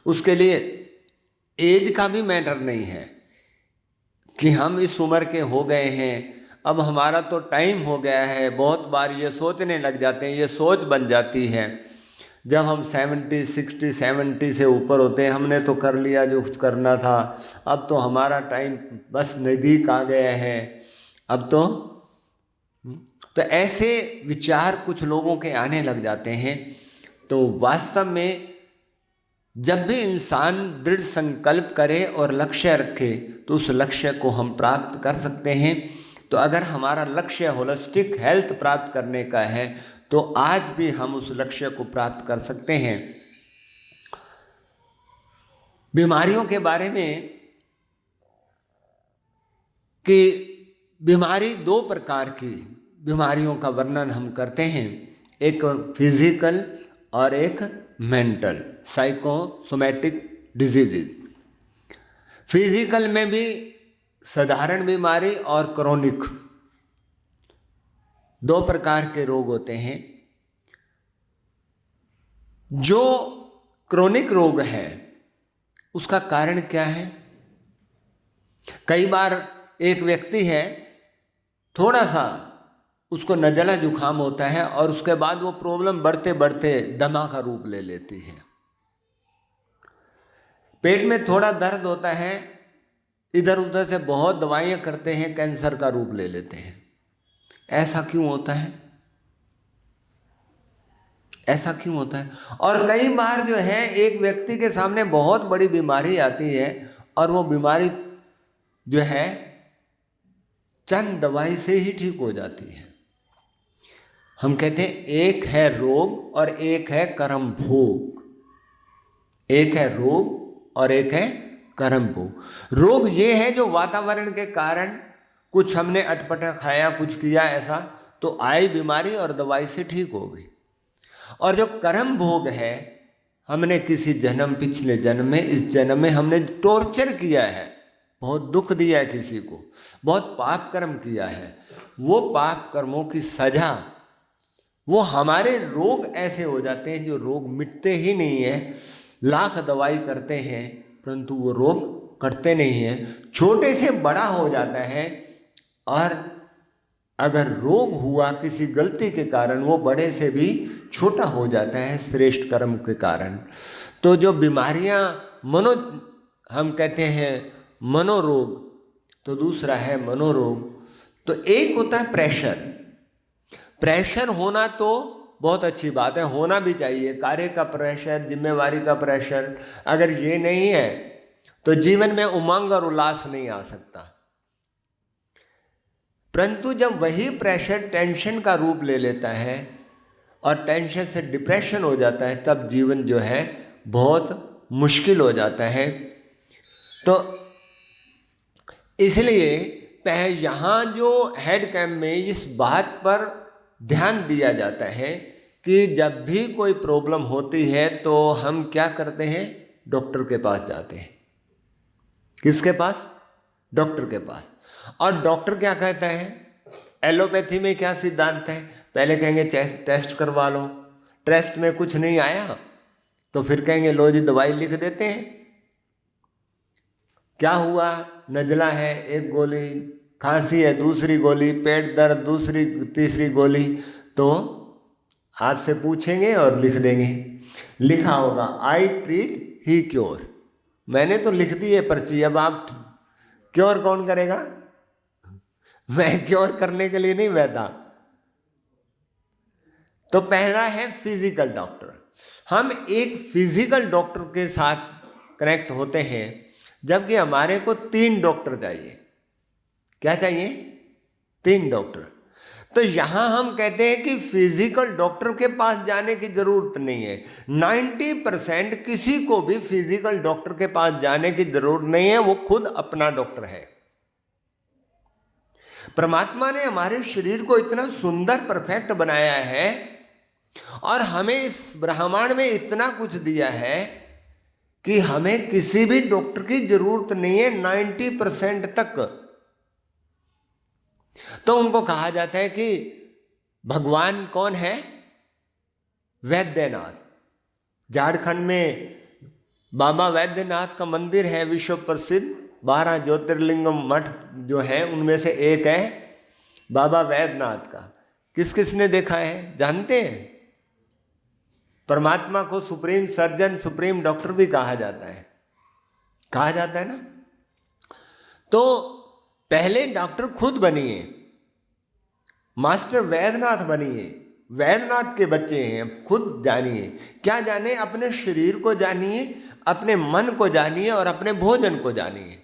उसके लिए एज का भी मैटर नहीं है कि हम इस उम्र के हो गए हैं, अब हमारा तो टाइम हो गया है। बहुत बार ये सोचने लग जाते हैं, ये सोच बन जाती है जब हम 70, 60, 70 से ऊपर होते हैं, हमने तो कर लिया जो कुछ करना था, अब तो हमारा टाइम बस नज़दीक आ गया है, अब तो ऐसे विचार कुछ लोगों के आने लग जाते हैं। तो वास्तव में जब भी इंसान दृढ़ संकल्प करे और लक्ष्य रखे, तो उस लक्ष्य को हम प्राप्त कर सकते हैं। तो अगर हमारा लक्ष्य होलिस्टिक हेल्थ प्राप्त करने का है, तो आज भी हम उस लक्ष्य को प्राप्त कर सकते हैं। बीमारियों के बारे में कि बीमारी 2 प्रकार की बीमारियों का वर्णन हम करते हैं, एक फिजिकल और एक मेंटल, साइकोसोमैटिक डिजीजेज। फिजिकल में भी साधारण बीमारी और क्रोनिक, 2 प्रकार के रोग होते हैं। जो क्रोनिक रोग है उसका कारण क्या है? कई बार एक व्यक्ति है, थोड़ा सा उसको नज़ला जुकाम होता है और उसके बाद वो प्रॉब्लम बढ़ते बढ़ते दमा का रूप ले लेती है। पेट में थोड़ा दर्द होता है, इधर उधर से बहुत दवाइयाँ करते हैं, कैंसर का रूप ले लेते हैं। ऐसा क्यों होता है? ऐसा क्यों होता है? और कई बार जो है एक व्यक्ति के सामने बहुत बड़ी बीमारी आती है और वो बीमारी जो है चंद दवाई से ही ठीक हो जाती है। हम कहते हैं एक है रोग और एक है कर्म भोग। एक है रोग और एक है कर्म भोग। रोग ये है जो वातावरण के कारण कुछ हमने अटपटा खाया, कुछ किया ऐसा, तो आई बीमारी और दवाई से ठीक हो गई। और जो कर्म भोग है, हमने किसी जन्म, पिछले जन्म में, इस जन्म में हमने टॉर्चर किया है, बहुत दुख दिया है किसी को, बहुत पाप कर्म किया है, वो पाप कर्मों की सजा, वो हमारे रोग ऐसे हो जाते हैं जो रोग मिटते ही नहीं है। लाख दवाई करते हैं परंतु वो रोग कटते नहीं हैं, छोटे से बड़ा हो जाता है। और अगर रोग हुआ किसी गलती के कारण, वो बड़े से भी छोटा हो जाता है श्रेष्ठ कर्म के कारण। तो जो बीमारियां हम कहते हैं मनोरोग, तो दूसरा है मनोरोग। तो एक होता है प्रेशर। प्रेशर होना तो बहुत अच्छी बात है, होना भी चाहिए। कार्य का प्रेशर, जिम्मेवारी का प्रेशर, अगर ये नहीं है तो जीवन में उमंग और उल्लास नहीं आ सकता। परंतु जब वही प्रेशर टेंशन का रूप ले लेता है और टेंशन से डिप्रेशन हो जाता है, तब जीवन जो है बहुत मुश्किल हो जाता है। तो इसलिए यहाँ जो हेड कैम्प में इस बात पर ध्यान दिया जाता है कि जब भी कोई प्रॉब्लम होती है तो हम क्या करते हैं, डॉक्टर के पास जाते हैं। किसके पास? डॉक्टर के पास। और डॉक्टर क्या कहता है? एलोपैथी में क्या सिद्धांत है? पहले कहेंगे टेस्ट करवा लो, टेस्ट में कुछ नहीं आया तो फिर कहेंगे लो जी दवाई लिख देते हैं। क्या हुआ? नज़ला है एक गोली, खांसी है दूसरी गोली, पेट दर्द दूसरी तीसरी गोली। तो आपसे पूछेंगे और लिख देंगे, लिखा होगा आई ट्रीट ही क्योर। मैंने तो लिख दी है पर्ची, अब आप क्योर कौन करेगा? मैं क्योर करने के लिए नहीं बैठा। तो पहला है फिजिकल डॉक्टर। हम एक फिजिकल डॉक्टर के साथ कनेक्ट होते हैं, जबकि हमारे को 3 डॉक्टर चाहिए। क्या चाहिए? 3 डॉक्टर। तो यहाँ हम कहते हैं कि फिजिकल डॉक्टर के पास जाने की जरूरत नहीं है। 90% किसी को भी फिजिकल डॉक्टर के पास जाने की जरूरत नहीं है, वो खुद अपना डॉक्टर है। परमात्मा ने हमारे शरीर को इतना सुंदर परफेक्ट बनाया है और हमें इस ब्रह्मांड में इतना कुछ दिया है कि हमें किसी भी डॉक्टर की जरूरत नहीं है 90% तक। तो उनको कहा जाता है कि भगवान कौन है? वैद्यनाथ। झारखंड में बाबा वैद्यनाथ का मंदिर है, विश्व प्रसिद्ध 12 ज्योतिर्लिंग मठ जो है उनमें से एक है बाबा वैद्यनाथ का। किस किस ने देखा है? जानते हैं? परमात्मा को सुप्रीम सर्जन, सुप्रीम डॉक्टर भी कहा जाता है, कहा जाता है ना। तो पहले डॉक्टर खुद बनिए, मास्टर वैद्यनाथ बनिए। वैद्यनाथ के बच्चे हैं, खुद जानिए। क्या जाने? अपने शरीर को जानिए, अपने मन को जानिए और अपने भोजन को जानिए।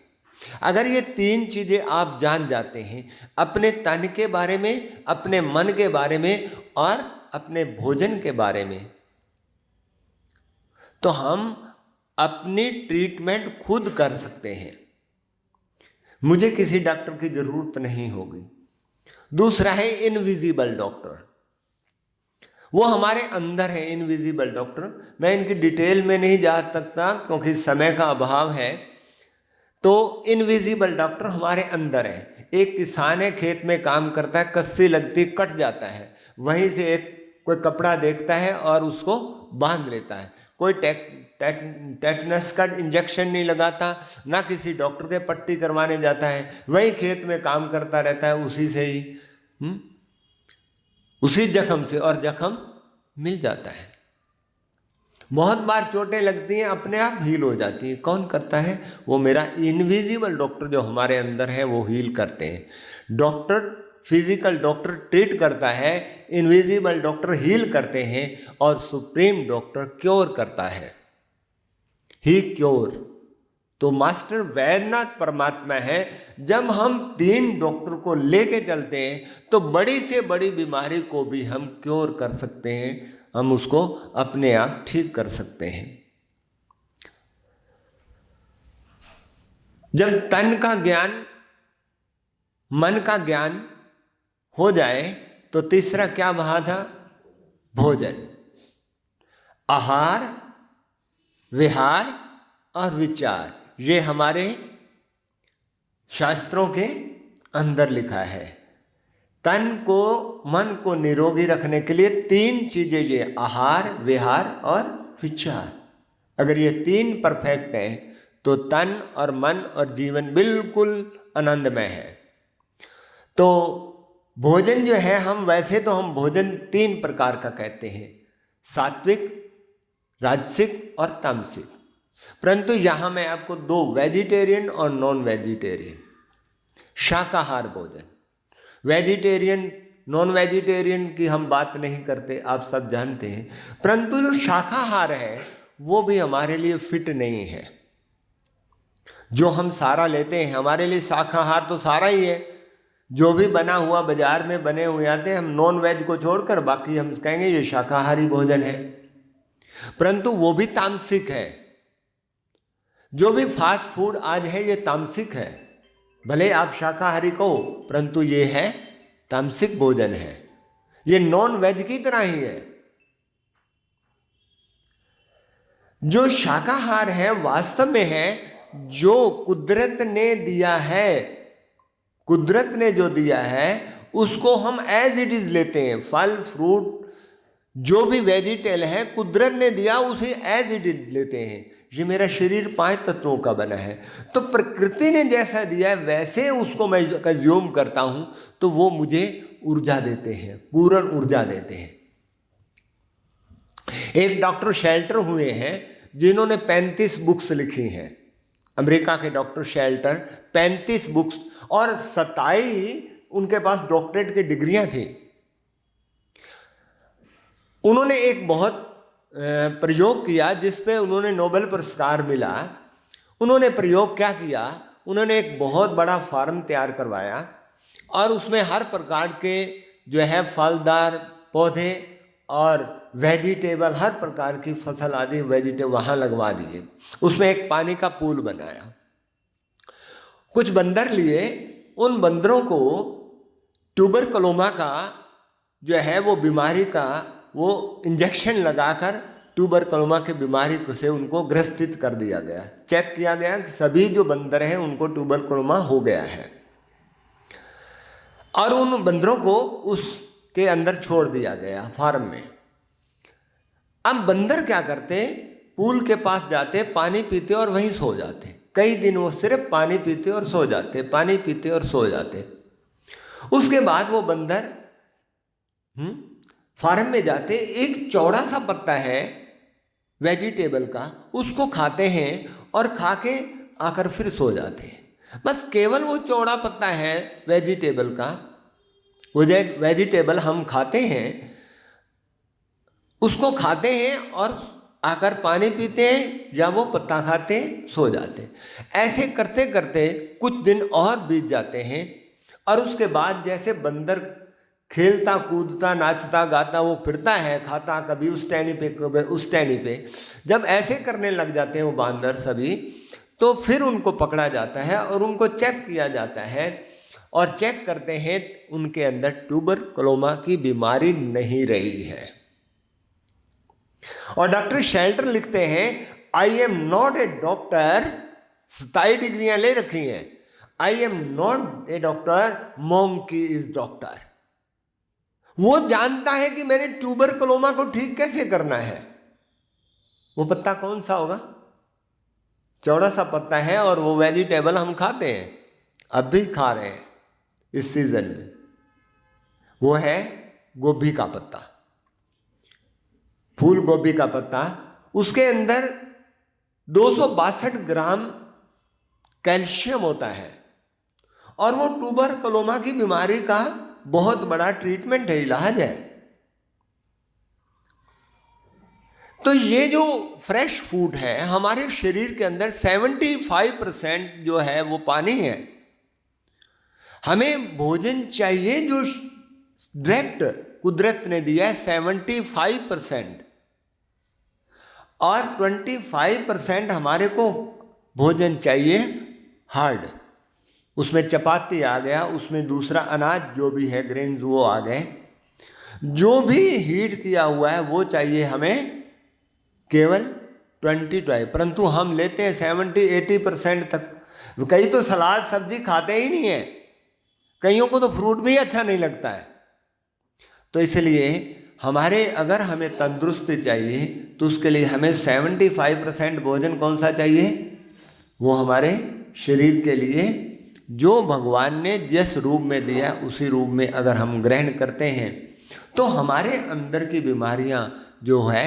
अगर ये 3 चीज़ें आप जान जाते हैं, अपने तन के बारे में, अपने मन के बारे में और अपने भोजन के बारे में, तो हम अपनी ट्रीटमेंट खुद कर सकते हैं। मुझे किसी डॉक्टर की जरूरत नहीं होगी। दूसरा है इनविजिबल डॉक्टर। वो हमारे अंदर है, इनविजिबल डॉक्टर। मैं इनकी डिटेल में नहीं जा सकता क्योंकि समय का अभाव है। तो इनविजिबल डॉक्टर हमारे अंदर है। एक किसान है, खेत में काम करता है, कस्सी लगती, कट जाता है, वहीं से कोई कपड़ा देखता है और उसको बांध लेता है। कोई टेटनस का इंजेक्शन नहीं लगाता, ना किसी डॉक्टर के पट्टी करवाने जाता है, वही खेत में काम करता रहता है, उसी से ही उसी जख्म से, और जख्म मिल जाता है। बहुत बार चोटें लगती हैं, अपने आप हील हो जाती हैं। कौन करता है? वो मेरा इनविजिबल डॉक्टर जो हमारे अंदर है वो हील करते हैं। डॉक्टर, फिजिकल डॉक्टर ट्रीट करता है, इनविजिबल डॉक्टर हील करते हैं और सुप्रीम डॉक्टर क्योर करता है। ही क्योर। तो मास्टर वैद्यनाथ परमात्मा है। जब हम 3 डॉक्टर को लेके चलते हैं तो बड़ी से बड़ी बीमारी को भी हम क्योर कर सकते हैं, हम उसको अपने आप ठीक कर सकते हैं। जब तन का ज्ञान, मन का ज्ञान हो जाए तो तीसरा क्या कहा था? भोजन, आहार, विहार और विचार। ये हमारे शास्त्रों के अंदर लिखा है। तन को, मन को निरोगी रखने के लिए 3 चीजें, ये आहार, विहार और विचार। अगर ये 3 परफेक्ट हैं तो तन और मन और जीवन बिल्कुल आनंदमय है। तो भोजन जो है, हम वैसे तो हम भोजन 3 प्रकार का कहते हैं, सात्विक, राजसिक और तामसिक। परंतु यहाँ मैं आपको 2, वेजिटेरियन और नॉन वेजिटेरियन, शाकाहार भोजन। वेजिटेरियन, नॉन वेजिटेरियन की हम बात नहीं करते, आप सब जानते हैं। परंतु जो शाकाहार है वो भी हमारे लिए फिट नहीं है। जो हम सारा लेते हैं, हमारे लिए शाकाहार तो सारा ही है। जो भी बना हुआ बाजार में बने हुए आते हैं, हम नॉन वेज को छोड़कर बाकी हम कहेंगे ये शाकाहारी भोजन है, परंतु वो भी तामसिक है। जो भी फास्ट फूड आज है ये तामसिक है। भले आप शाकाहारी कहो, परंतु ये है तामसिक भोजन है, ये नॉन वेज की तरह ही है। जो शाकाहार है वास्तव में है जो कुदरत ने दिया है, कुदरत ने जो दिया है उसको हम एज इट इज लेते हैं। फल फ्रूट जो भी वेजिटेबल है कुदरत ने दिया उसे एज इट इज लेते हैं। ये मेरा शरीर 5 तत्वों का बना है, तो प्रकृति ने जैसा दिया है वैसे उसको मैं कंज्यूम करता हूं, तो वो मुझे ऊर्जा देते हैं, पूर्ण ऊर्जा देते हैं। एक डॉक्टर शेल्टर हुए हैं जिन्होंने 35 बुक्स लिखी हैं, अमेरिका के डॉक्टर शेल्टर, 35 बुक्स और 27 उनके पास डॉक्टरेट की डिग्रियां थी। उन्होंने एक बहुत प्रयोग किया जिस पे उन्होंने नोबेल पुरस्कार मिला। उन्होंने प्रयोग क्या किया, उन्होंने एक बहुत बड़ा फार्म तैयार करवाया और उसमें हर प्रकार के जो है फलदार पौधे और वेजिटेबल, हर प्रकार की फसल आदि वेजिटेबल वहाँ लगवा दिए। उसमें एक पानी का पूल बनाया। कुछ बंदर लिए, उन बंदरों को ट्यूबरकुलोमा का जो है वो बीमारी का वो इंजेक्शन लगाकर ट्यूबरकुलोमा की बीमारी से उनको ग्रसित कर दिया गया। चेक किया गया कि सभी जो बंदर हैं उनको ट्यूबरकुलोमा हो गया है और उन बंदरों को उसके अंदर छोड़ दिया गया फार्म में। अब बंदर क्या करते, पूल के पास जाते, पानी पीते और वहीं सो जाते। कई दिन वो सिर्फ पानी पीते और सो जाते, पानी पीते और सो जाते। उसके बाद वो बंदर फार्म में जाते, एक चौड़ा सा पत्ता है वेजिटेबल का, उसको खाते हैं और खा के आकर फिर सो जाते हैं। बस केवल वो चौड़ा पत्ता है वेजिटेबल का, वो वेजिटेबल हम खाते हैं, उसको खाते हैं और आकर पानी पीते हैं या वो पत्ता खाते सो जाते हैं। ऐसे करते करते कुछ दिन और बीत जाते हैं और उसके बाद जैसे बंदर खेलता कूदता नाचता गाता वो फिरता है, खाता कभी उस टहनी पे कभी उस टहनी पे, जब ऐसे करने लग जाते हैं वो बांदर सभी, तो फिर उनको पकड़ा जाता है और उनको चेक किया जाता है और चेक करते हैं उनके अंदर ट्यूबरकुलोमा की बीमारी नहीं रही है। और डॉक्टर शेल्टर लिखते हैं, I am not a doctor, 27 डिग्रियां ले रखी हैं, I am not a doctor, monkey is doctor. वो जानता है कि मैंने ट्यूबरकुलोमा को ठीक कैसे करना है। वो पत्ता कौन सा होगा, चौड़ा सा पत्ता है और वो वेजिटेबल हम खाते हैं, अब भी खा रहे हैं इस सीजन में, वो है गोभी का पत्ता, फूल गोभी का पत्ता। उसके अंदर 262 ग्राम कैल्शियम होता है और वो ट्यूबरकुलोमा की बीमारी का बहुत बड़ा ट्रीटमेंट है, इलाज है। तो ये जो फ्रेश फूड है हमारे शरीर के अंदर 75% जो है वो पानी है। हमें भोजन चाहिए जो डायरेक्ट कुदरत ने दिया है 75%, और 25% हमारे को भोजन चाहिए हार्ड। उसमें चपाती आ गया, उसमें दूसरा अनाज जो भी है ग्रेन्स वो आ गए, जो भी हीट किया हुआ है वो चाहिए हमें केवल 25, परंतु हम लेते हैं 70-80% तक। कई तो सलाद सब्जी खाते ही नहीं है, कईयों को तो फ्रूट भी अच्छा नहीं लगता है। तो इसलिए हमारे अगर हमें तंदुरुस्ती चाहिए तो उसके लिए हमें 75% भोजन कौन सा चाहिए, वो हमारे शरीर के लिए जो भगवान ने जिस रूप में दिया उसी रूप में अगर हम ग्रहण करते हैं तो हमारे अंदर की बीमारियां जो है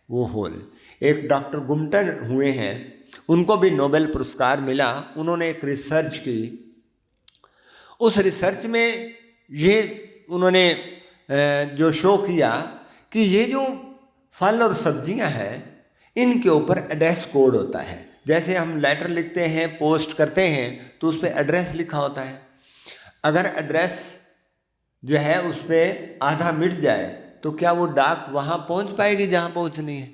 वो होल। एक डॉक्टर गुम्टन हुए हैं, उनको भी नोबेल पुरस्कार मिला। उन्होंने एक रिसर्च की, उस रिसर्च में ये उन्होंने जो शो किया कि ये जो फल और सब्जियां हैं इनके ऊपर एड्रेस कोड होता है। जैसे हम लेटर लिखते हैं, पोस्ट करते हैं तो उस पर एड्रेस लिखा होता है। अगर एड्रेस जो है उस पर आधा मिट जाए तो क्या वो डाक वहाँ पहुँच पाएगी जहाँ पहुँचनी है?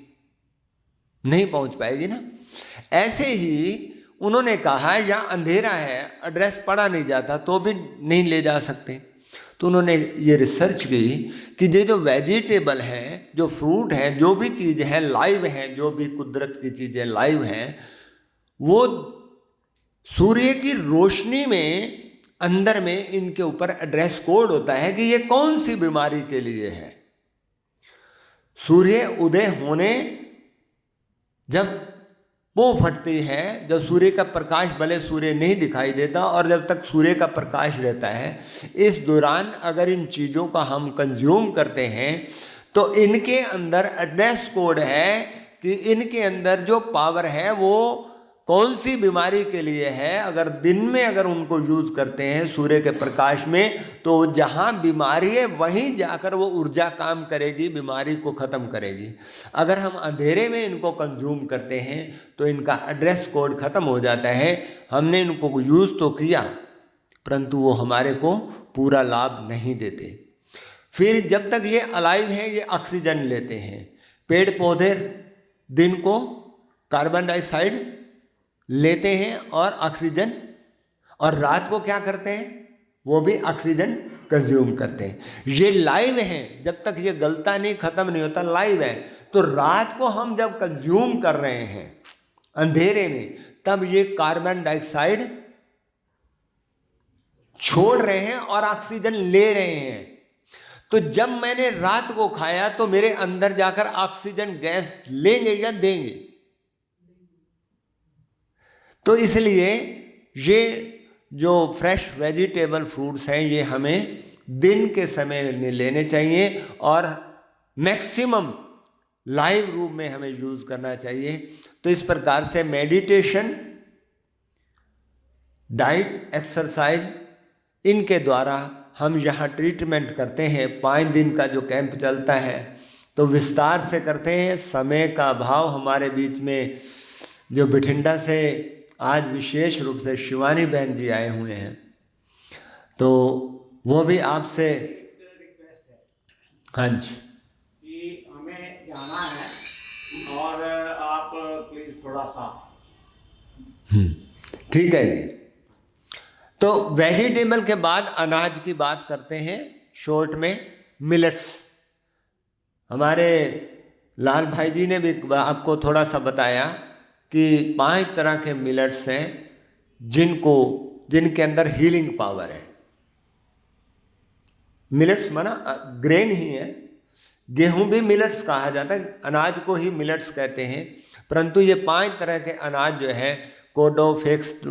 नहीं पहुँच पाएगी ना। ऐसे ही उन्होंने कहा यहाँ अंधेरा है, एड्रेस पढ़ा नहीं जाता तो भी नहीं ले जा सकते। तो उन्होंने ये रिसर्च की कि ये जो वेजिटेबल हैं, जो फ्रूट हैं, जो भी चीज़ है लाइव हैं, जो भी कुदरत की चीज़ें लाइव हैं, वो सूर्य की रोशनी में अंदर में इनके ऊपर एड्रेस कोड होता है कि ये कौन सी बीमारी के लिए है। सूर्य उदय होने जब वो फटती है, जब सूर्य का प्रकाश, भले सूर्य नहीं दिखाई देता और जब तक सूर्य का प्रकाश रहता है, इस दौरान अगर इन चीज़ों का हम कंज्यूम करते हैं तो इनके अंदर एड्रेस कोड है कि इनके अंदर जो पावर है वो कौन सी बीमारी के लिए है। अगर दिन में अगर उनको यूज़ करते हैं सूर्य के प्रकाश में, तो जहाँ बीमारी है वहीं जाकर वो ऊर्जा काम करेगी, बीमारी को ख़त्म करेगी। अगर हम अंधेरे में इनको कंज्यूम करते हैं तो इनका एड्रेस कोड ख़त्म हो जाता है। हमने इनको यूज़ तो किया परंतु वो हमारे को पूरा लाभ नहीं देते। फिर जब तक ये अलाइव हैं ये ऑक्सीजन लेते हैं। पेड़ पौधे दिन को कार्बन डाइऑक्साइड लेते हैं और ऑक्सीजन, और रात को क्या करते हैं, वो भी ऑक्सीजन कंज्यूम करते हैं। ये लाइव हैं, जब तक ये गलता नहीं, ख़त्म नहीं होता, लाइव है। तो रात को हम जब कंज्यूम कर रहे हैं अंधेरे में, तब ये कार्बन डाइऑक्साइड छोड़ रहे हैं और ऑक्सीजन ले रहे हैं। तो जब मैंने रात को खाया तो मेरे अंदर जाकर ऑक्सीजन गैस लेंगे या देंगे? तो इसलिए ये जो फ्रेश वेजिटेबल फ्रूट्स हैं ये हमें दिन के समय में लेने चाहिए और मैक्सिमम लाइव रूप में हमें यूज़ करना चाहिए। तो इस प्रकार से मेडिटेशन, डाइट, एक्सरसाइज, इनके द्वारा हम यहाँ ट्रीटमेंट करते हैं। 5 दिन का जो कैंप चलता है तो विस्तार से करते हैं। समय का अभाव हमारे बीच में, जो बठिंडा से आज विशेष रूप से शिवानी बहन जी आए हुए हैं, तो वो भी आपसे रिक्वेस्ट है। हाँ जी, कि हमें जाना है और आप प्लीज़ थोड़ा सा। ठीक है जी। तो वेजिटेबल के बाद अनाज की बात करते हैं शॉर्ट में। मिलेट्स, हमारे लाल भाई जी ने भी आपको थोड़ा सा बताया कि 5 तरह के मिलेट्स हैं जिनके अंदर हीलिंग पावर है। मिलेट्स माना ग्रेन ही है, गेहूं भी मिलेट्स कहा जाता है, अनाज को ही मिलेट्स कहते हैं। परंतु ये 5 तरह के अनाज जो है, कोडो,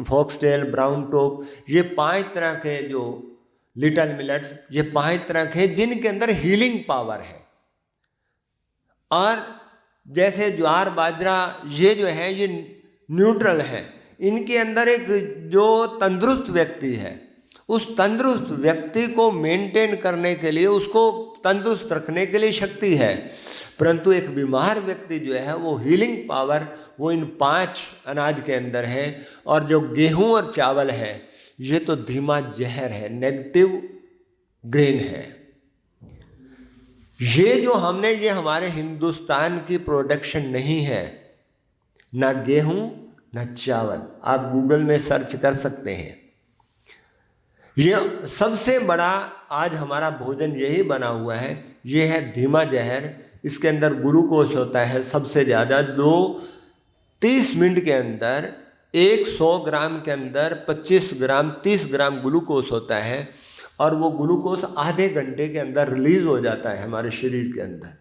फॉक्सटेल, ब्राउन टॉप, ये 5 तरह के जो लिटिल मिलेट्स, ये 5 तरह के जिनके अंदर हीलिंग पावर है। और जैसे ज्वार, बाजरा, ये जो है ये न्यूट्रल है। इनके अंदर एक जो तंदुरुस्त व्यक्ति है, उस तंदुरुस्त व्यक्ति को मेंटेन करने के लिए, उसको तंदुरुस्त रखने के लिए शक्ति है। परंतु एक बीमार व्यक्ति जो है वो हीलिंग पावर वो इन 5 अनाज के अंदर है। और जो गेहूं और चावल है ये तो धीमा जहर है, नेगेटिव ग्रेन है। ये जो हमने, ये हमारे हिंदुस्तान की प्रोडक्शन नहीं है, ना गेहूं ना चावल। आप गूगल में सर्च कर सकते हैं। ये सबसे बड़ा आज हमारा भोजन यही बना हुआ है, ये है धीमा जहर। इसके अंदर ग्लूकोज होता है सबसे ज़्यादा। 30 मिनट के अंदर 100 ग्राम के अंदर 25 ग्राम 30 ग्राम ग्लूकोज होता है, और वो ग्लूकोज आधे घंटे के अंदर रिलीज हो जाता है हमारे शरीर के अंदर।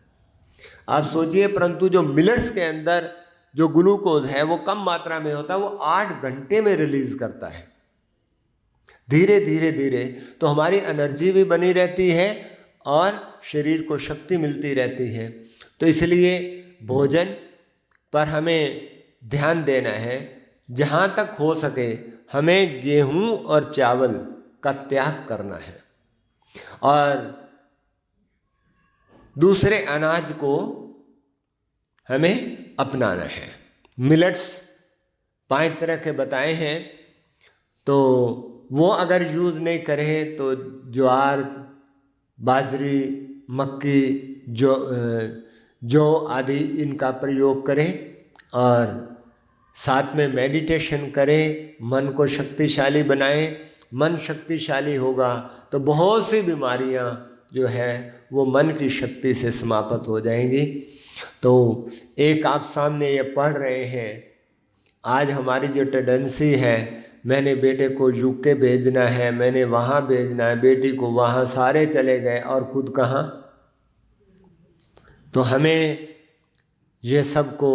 आप सोचिए, परंतु जो मिलेट्स के अंदर जो ग्लूकोज है वो कम मात्रा में होता है, वो 8 घंटे में रिलीज करता है। धीरे धीरे धीरे तो हमारी एनर्जी भी बनी रहती है और शरीर को शक्ति मिलती रहती है। तो इसलिए भोजन पर हमें ध्यान देना है। जहाँ तक हो सके हमें गेहूं और चावल का त्याग करना है और दूसरे अनाज को हमें अपनाना है। मिलेट्स 5 तरह के बताए हैं, तो वो अगर यूज़ नहीं करें तो ज्वार, बाजरी, मक्की, जौ आदि इनका प्रयोग करें और साथ में मेडिटेशन करें, मन को शक्तिशाली बनाएं। मन शक्तिशाली होगा तो बहुत सी बीमारियां जो है वो मन की शक्ति से समाप्त हो जाएंगी। तो एक आप सामने ये पढ़ रहे हैं, आज हमारी जो टेंडेंसी है, मैंने बेटे को यूके भेजना है, मैंने वहाँ भेजना है, बेटी को वहाँ, सारे चले गए और खुद कहाँ। तो हमें ये सबको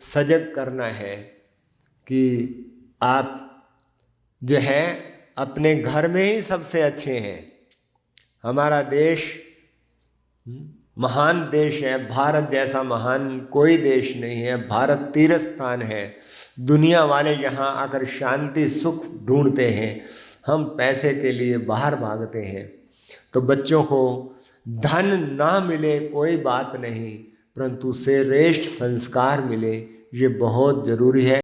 सजग करना है कि आप जो है अपने घर में ही सबसे अच्छे हैं। हमारा देश महान देश है, भारत जैसा महान कोई देश नहीं है। भारत तीर्थ स्थान है, दुनिया वाले यहाँ आकर शांति सुख ढूंढते हैं, हम पैसे के लिए बाहर भागते हैं। तो बच्चों को धन ना मिले कोई बात नहीं, परंतु श्रेष्ठ संस्कार मिले, ये बहुत ज़रूरी है।